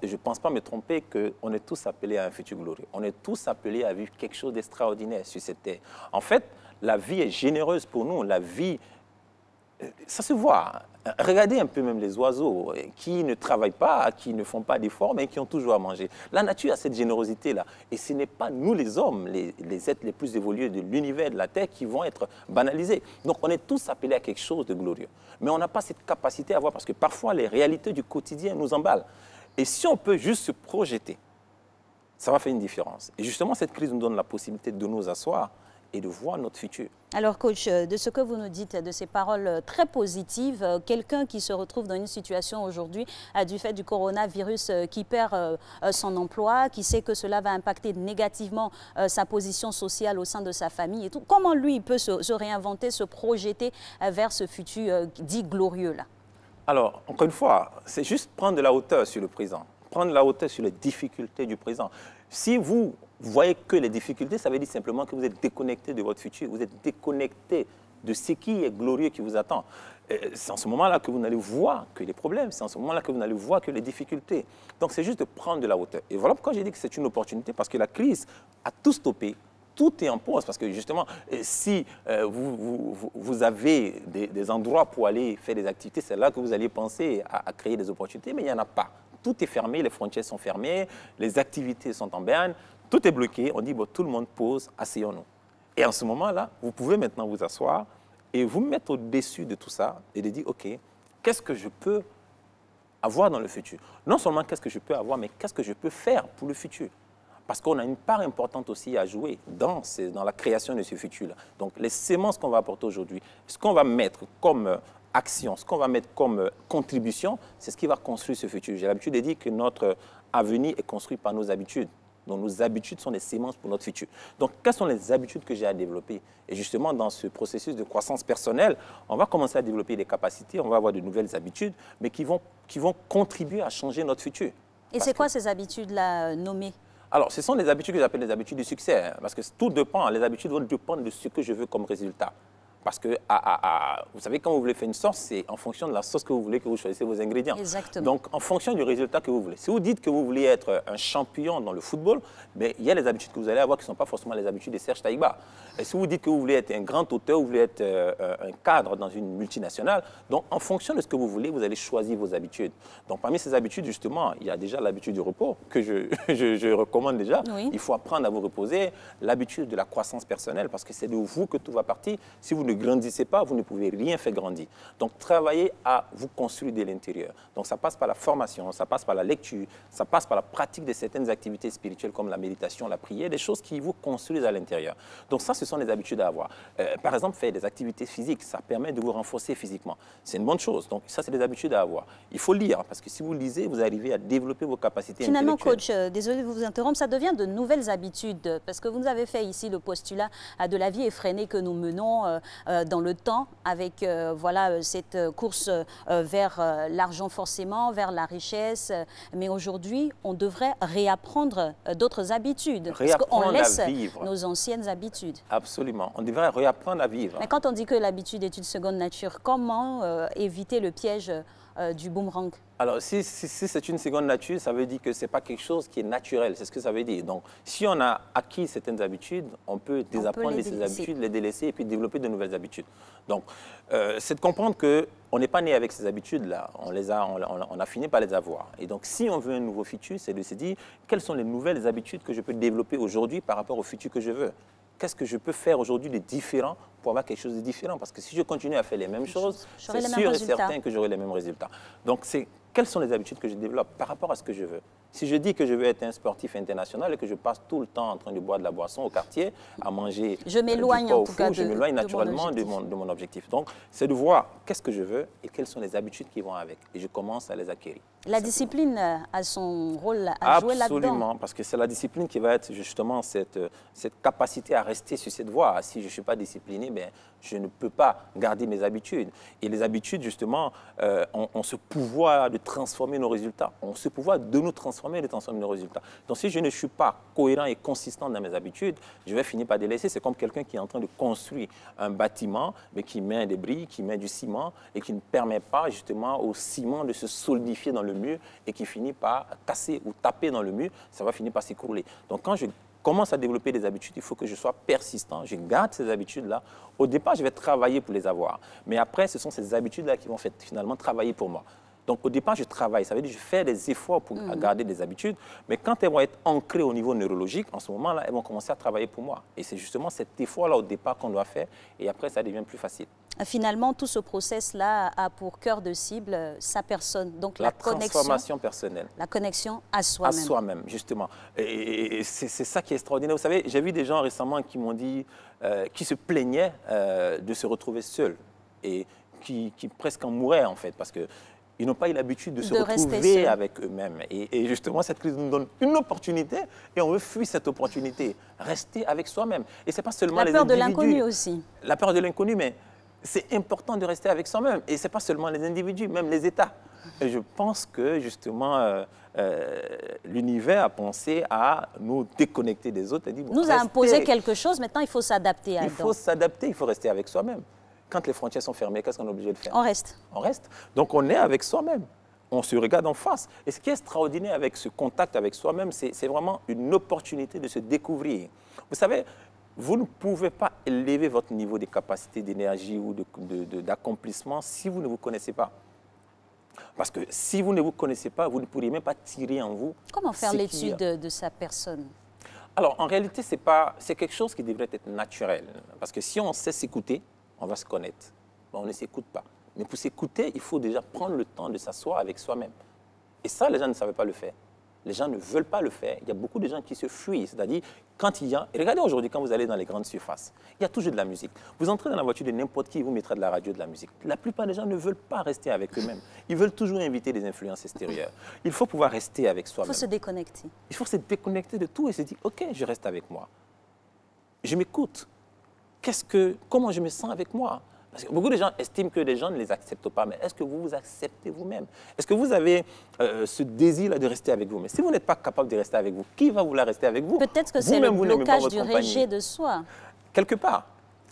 et je ne pense pas me tromper, qu'on est tous appelés à un futur glorieux. On est tous appelés à vivre quelque chose d'extraordinaire sur cette terre. En fait, la vie est généreuse pour nous, la vie, ça se voit. Regardez un peu même les oiseaux qui ne travaillent pas, qui ne font pas d'efforts, mais qui ont toujours à manger. La nature a cette générosité-là. Et ce n'est pas nous les hommes, les êtres les plus évolués de l'univers, de la Terre, qui vont être banalisés. Donc on est tous appelés à quelque chose de glorieux. Mais on n'a pas cette capacité à voir, parce que parfois les réalités du quotidien nous emballent. Et si on peut juste se projeter, ça va faire une différence. Et justement, cette crise nous donne la possibilité de nous asseoir et de voir notre futur. Alors, coach, de ce que vous nous dites, de ces paroles très positives, quelqu'un qui se retrouve dans une situation aujourd'hui du fait du coronavirus, qui perd son emploi, qui sait que cela va impacter négativement sa position sociale au sein de sa famille et tout, comment lui il peut se réinventer, se projeter vers ce futur dit glorieux-là? Alors, encore une fois, c'est juste prendre de la hauteur sur le présent, prendre de la hauteur sur les difficultés du présent. Si vous voyez que les difficultés, ça veut dire simplement que vous êtes déconnecté de votre futur, vous êtes déconnecté de ce qui est glorieux qui vous attend. C'est en ce moment-là que vous n'allez voir que les problèmes, c'est en ce moment-là que vous n'allez voir que les difficultés. Donc c'est juste de prendre de la hauteur. Et voilà pourquoi j'ai dit que c'est une opportunité, parce que la crise a tout stoppé. Tout est en pause, parce que justement, si vous avez des endroits pour aller faire des activités, c'est là que vous alliez penser à créer des opportunités, mais il n'y en a pas. Tout est fermé, les frontières sont fermées, les activités sont en berne, Tout est bloqué. On dit, bon, tout le monde pose, asseyons-nous. Et en ce moment-là, vous pouvez maintenant vous asseoir et vous mettre au-dessus de tout ça et de dire, OK, qu'est-ce que je peux avoir dans le futur? Non seulement qu'est-ce que je peux avoir, mais qu'est-ce que je peux faire pour le futur? Parce qu'on a une part importante aussi à jouer dans la création de ce futur-là. Donc, les sémences qu'on va apporter aujourd'hui, ce qu'on va mettre comme action, ce qu'on va mettre comme contribution, c'est ce qui va construire ce futur. J'ai l'habitude de dire que notre avenir est construit par nos habitudes. Donc, nos habitudes sont des sémences pour notre futur. Donc, quelles sont les habitudes que j'ai à développer? Et justement, dans ce processus de croissance personnelle, on va commencer à développer des capacités, on va avoir de nouvelles habitudes, mais qui vont contribuer à changer notre futur. Et c'est quoi ces habitudes-là nommées? Alors, ce sont les habitudes que j'appelle les habitudes du succès, hein, parce que tout dépend, les habitudes vont dépendre de ce que je veux comme résultat. Parce que, vous savez, quand vous voulez faire une sauce, c'est en fonction de la sauce que vous voulez que vous choisissez vos ingrédients. Exactement. Donc, en fonction du résultat que vous voulez. Si vous dites que vous voulez être un champion dans le football, mais il y a les habitudes que vous allez avoir qui ne sont pas forcément les habitudes de Serge Taïba. Et si vous dites que vous voulez être un grand auteur, vous voulez être un cadre dans une multinationale, donc en fonction de ce que vous voulez, vous allez choisir vos habitudes. Donc, parmi ces habitudes, justement, il y a déjà l'habitude du repos, que je recommande déjà. Oui. Il faut apprendre à vous reposer. L'habitude de la croissance personnelle, parce que c'est de vous que tout va partir. Si vous ne grandissez pas, vous ne pouvez rien faire grandir. Donc, travaillez à vous construire de l'intérieur. Donc, ça passe par la formation, ça passe par la lecture, ça passe par la pratique de certaines activités spirituelles comme la méditation, la prière, des choses qui vous construisent à l'intérieur. Donc, ça, ce sont les habitudes à avoir. Par exemple, faire des activités physiques, ça permet de vous renforcer physiquement. C'est une bonne chose. Donc, ça, c'est des habitudes à avoir. Il faut lire, parce que si vous lisez, vous arrivez à développer vos capacités Finalement, intellectuelles. coach, désolé de vous interrompre, ça devient de nouvelles habitudes, parce que vous nous avez fait ici le postulat de la vie effrénée que nous menons dans le temps avec voilà, cette course vers l'argent forcément, vers la richesse. Mais aujourd'hui, on devrait réapprendre d'autres habitudes. Parce qu'on laisse nos anciennes habitudes. Absolument. On devrait réapprendre à vivre. Mais quand on dit que l'habitude est une seconde nature, comment éviter le piège du boomerang? Alors, si c'est une seconde nature, ça veut dire que ce n'est pas quelque chose qui est naturel, c'est ce que ça veut dire. Donc, si on a acquis certaines habitudes, on peut désapprendre ces habitudes, les délaisser et puis développer de nouvelles habitudes. Donc, c'est de comprendre qu'on n'est pas né avec ces habitudes-là, on a fini par les avoir. Et donc, si on veut un nouveau futur, c'est de se dire quelles sont les nouvelles habitudes que je peux développer aujourd'hui par rapport au futur que je veux. Qu'est-ce que je peux faire aujourd'hui de différent pour avoir quelque chose de différent? Parce que si je continue à faire les mêmes choses, c'est sûr et certain que j'aurai les mêmes résultats. Donc, quelles sont les habitudes que je développe par rapport à ce que je veux? Si je dis que je veux être un sportif international et que je passe tout le temps en train de boire de la boisson au quartier, à manger je m'éloigne en tout cas je m'éloigne naturellement de mon objectif. Donc, c'est de voir qu'est-ce que je veux et quelles sont les habitudes qui vont avec. Et je commence à les acquérir. La discipline a son rôle à jouer là-dedans. Absolument, parce que c'est la discipline qui va être justement cette capacité à rester sur cette voie. Si je ne suis pas discipliné, ben, je ne peux pas garder mes habitudes. Et les habitudes, justement, ont ce pouvoir de transformer nos résultats. Ont ce pouvoir de nous transformer et de transformer nos résultats. Donc, si je ne suis pas cohérent et consistant dans mes habitudes, je vais finir par délaisser. C'est comme quelqu'un qui est en train de construire un bâtiment, mais qui met des briques, qui met du ciment et qui ne permet pas, justement, au ciment de se solidifier dans le mur et qui finit par casser ou taper dans le mur, ça va finir par s'écrouler. Donc, quand je commence à développer des habitudes, il faut que je sois persistant, je garde ces habitudes-là. Au départ, je vais travailler pour les avoir. Mais après, ce sont ces habitudes-là qui vont finalement travailler pour moi. Donc, au départ, je travaille. Ça veut dire que je fais des efforts pour garder des habitudes. Mais quand elles vont être ancrées au niveau neurologique, en ce moment-là, elles vont commencer à travailler pour moi. Et c'est justement cet effort-là au départ qu'on doit faire. Et après, ça devient plus facile. Finalement, tout ce process-là a pour cœur de cible sa personne. Donc, la transformation personnelle. La connexion à soi-même. À soi-même, justement. Et c'est ça qui est extraordinaire. Vous savez, j'ai vu des gens récemment qui m'ont dit, qui se plaignaient de se retrouver seuls et qui presque en mouraient, en fait, parce que ils n'ont pas eu l'habitude de se retrouver avec eux-mêmes. Et justement, cette crise nous donne une opportunité et on veut fuir cette opportunité. Rester avec soi-même. Et ce n'est pas seulement les individus. La peur de l'inconnu aussi. La peur de l'inconnu, mais c'est important de rester avec soi-même. Et ce n'est pas seulement les individus, même les États. Et je pense que, justement, l'univers a pensé à nous déconnecter des autres. Et dit, bon, nous a imposé quelque chose, maintenant il faut s'adapter à ça. Il faut s'adapter, il faut rester avec soi-même. Quand les frontières sont fermées, qu'est-ce qu'on est obligé de faire? On reste. On reste. Donc, on est avec soi-même. On se regarde en face. Et ce qui est extraordinaire avec ce contact avec soi-même, c'est vraiment une opportunité de se découvrir. Vous savez, vous ne pouvez pas élever votre niveau de capacité d'énergie ou d'accomplissement si vous ne vous connaissez pas. Parce que si vous ne vous connaissez pas, vous ne pourriez même pas tirer en vous. Comment faire l'étude de sa personne? Alors, en réalité, c'est quelque chose qui devrait être naturel. Parce que si on sait s'écouter, on va se connaître. Mais on ne s'écoute pas. Mais pour s'écouter, il faut déjà prendre le temps de s'asseoir avec soi-même. Et ça, les gens ne savaient pas le faire. Les gens ne veulent pas le faire. Il y a beaucoup de gens qui se fuient. C'est-à-dire, quand il y a... Et regardez aujourd'hui, quand vous allez dans les grandes surfaces, il y a toujours de la musique. Vous entrez dans la voiture de n'importe qui, vous mettrez de la radio, de la musique. La plupart des gens ne veulent pas rester avec eux-mêmes. Ils veulent toujours inviter des influences extérieures. Il faut pouvoir rester avec soi-même. Il faut se déconnecter. Il faut se déconnecter de tout et se dire, OK, je reste avec moi. Je m'écoute. Comment je me sens avec moi? Parce que beaucoup de gens estiment que les gens ne les acceptent pas, mais est-ce que vous vous acceptez vous-même? Est-ce que vous avez ce désir-là de rester avec vous? Mais si vous n'êtes pas capable de rester avec vous, qui va vouloir rester avec vous? Peut-être que c'est le blocage du rejet de soi. Quelque part.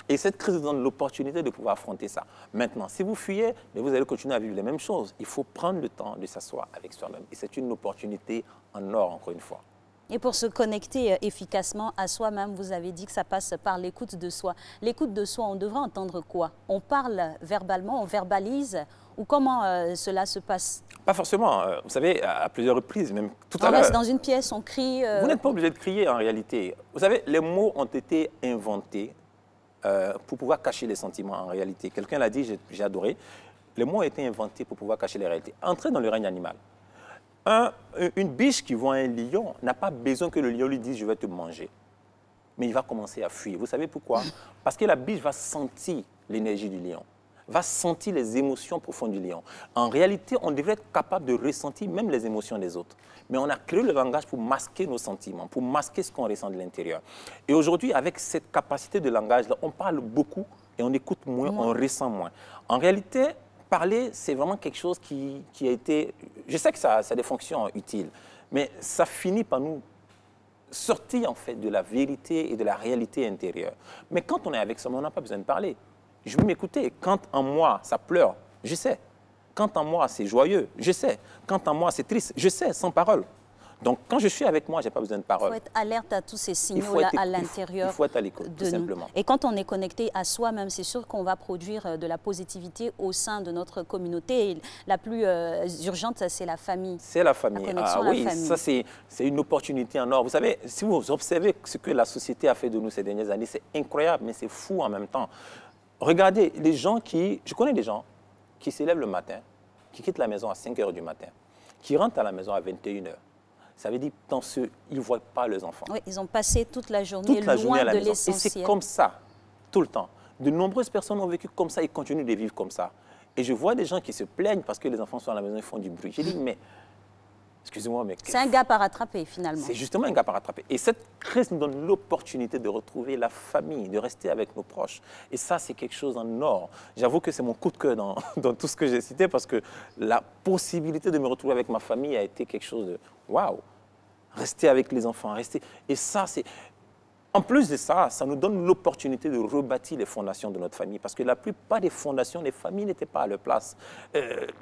Et cette crise vous donne l'opportunité de pouvoir affronter ça. Maintenant, si vous fuyez, mais vous allez continuer à vivre les mêmes choses. Il faut prendre le temps de s'asseoir avec soi-même. Et c'est une opportunité en or, encore une fois. Et pour se connecter efficacement à soi-même, vous avez dit que ça passe par l'écoute de soi. L'écoute de soi, on devrait entendre quoi? On parle verbalement, on verbalise, ou comment cela se passe? Pas forcément. Vous savez, à plusieurs reprises, même tout à l'heure. On reste dans une pièce, on crie. Vous n'êtes pas obligé de crier en réalité. Vous savez, les mots ont été inventés pour pouvoir cacher les sentiments en réalité. Quelqu'un l'a dit, j'ai adoré. Les mots ont été inventés pour pouvoir cacher les réalités. Entrez dans le règne animal. Une biche qui voit un lion n'a pas besoin que le lion lui dise « je vais te manger ». Mais il va commencer à fuir. Vous savez pourquoi? Parce que la biche va sentir l'énergie du lion, va sentir les émotions profondes du lion. En réalité, on devrait être capable de ressentir même les émotions des autres. Mais on a créé le langage pour masquer nos sentiments, pour masquer ce qu'on ressent de l'intérieur. Et aujourd'hui, avec cette capacité de langage-là, on parle beaucoup et on écoute moins, on ressent moins. En réalité, parler, c'est vraiment quelque chose qui a été... Je sais que ça a des fonctions utiles, mais ça finit par nous sortir en fait de la vérité et de la réalité intérieure. Mais quand on est avec soi, on n'a pas besoin de parler. Je veux m'écouter. Quand en moi, ça pleure, je sais. Quand en moi, c'est joyeux, je sais. Quand en moi, c'est triste, je sais, sans parole. Donc, quand je suis avec moi, je n'ai pas besoin de parole. Il faut être alerte à tous ces signaux-là à l'intérieur. Il faut être à l'écoute, tout simplement. Et quand on est connecté à soi-même, c'est sûr qu'on va produire de la positivité au sein de notre communauté. Et la plus urgente, c'est la famille. C'est la famille. La connexion à la famille. Ça, c'est une opportunité en or. Vous savez, si vous observez ce que la société a fait de nous ces dernières années, c'est incroyable, mais c'est fou en même temps. Regardez, les gens je connais des gens qui s'élèvent le matin, qui quittent la maison à 5 h du matin, qui rentrent à la maison à 21 h. Ça veut dire ils ne voient pas leurs enfants. Oui, ils ont passé toute la journée loin de l'essentiel. Et c'est comme ça, tout le temps. De nombreuses personnes ont vécu comme ça et continuent de vivre comme ça. Et je vois des gens qui se plaignent parce que les enfants sont à la maison et font du bruit. J'ai dit, mais, excusez-moi, mais... C'est un gap à rattraper, finalement. C'est justement un gap à rattraper. Et cette crise nous donne l'opportunité de retrouver la famille, de rester avec nos proches. Et ça, c'est quelque chose en or. J'avoue que c'est mon coup de cœur dans tout ce que j'ai cité parce que la possibilité de me retrouver avec ma famille a été quelque chose de... Waouh! Rester avec les enfants, rester... Et ça, c'est... En plus de ça, ça nous donne l'opportunité de rebâtir les fondations de notre famille. Parce que la plupart des fondations, les familles n'étaient pas à leur place.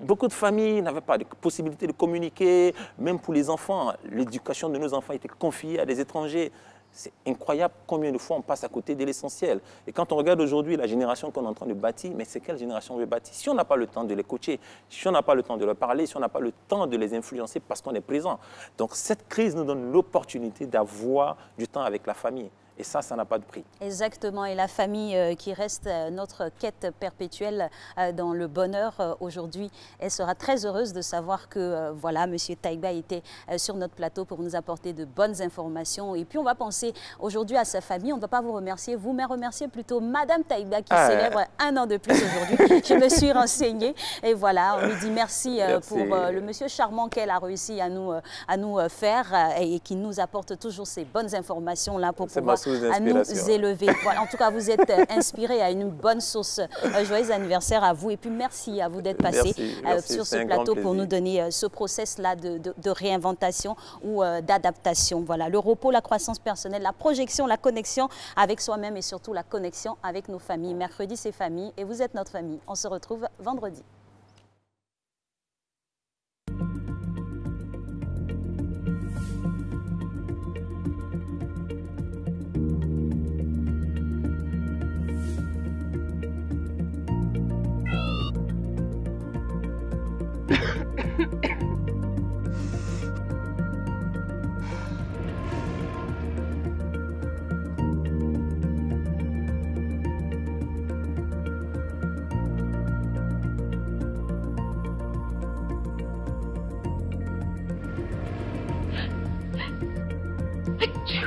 Beaucoup de familles n'avaient pas de possibilité de communiquer. Même pour les enfants, l'éducation de nos enfants était confiée à des étrangers. C'est incroyable combien de fois on passe à côté de l'essentiel. Et quand on regarde aujourd'hui la génération qu'on est en train de bâtir, mais c'est quelle génération on veut bâtir? Si on n'a pas le temps de les coacher, si on n'a pas le temps de leur parler, si on n'a pas le temps de les influencer parce qu'on est présent. Donc cette crise nous donne l'opportunité d'avoir du temps avec la famille. Et ça n'a pas de prix. Exactement. Et la famille qui reste notre quête perpétuelle dans le bonheur aujourd'hui, elle sera très heureuse de savoir que voilà, M. Taïba était sur notre plateau pour nous apporter de bonnes informations. Et puis on va penser aujourd'hui à sa famille. On ne va pas vous remercier, vous, mais remercier plutôt Madame Taïba qui célèbre 1 an de plus aujourd'hui. Je me suis renseignée et voilà, on lui dit merci. Pour le monsieur charmant qu'elle a réussi à nous faire et qui nous apporte toujours ces bonnes informations là pour pouvoir à nous élever. Voilà, en tout cas, vous êtes inspiré à une bonne source. Joyeux anniversaire à vous et puis merci à vous d'être passé sur ce plateau pour nous donner ce process-là de réinventation ou d'adaptation. Voilà, le repos, la croissance personnelle, la projection, la connexion avec soi-même et surtout la connexion avec nos familles. Mercredi, c'est famille et vous êtes notre famille. On se retrouve vendredi. Hey!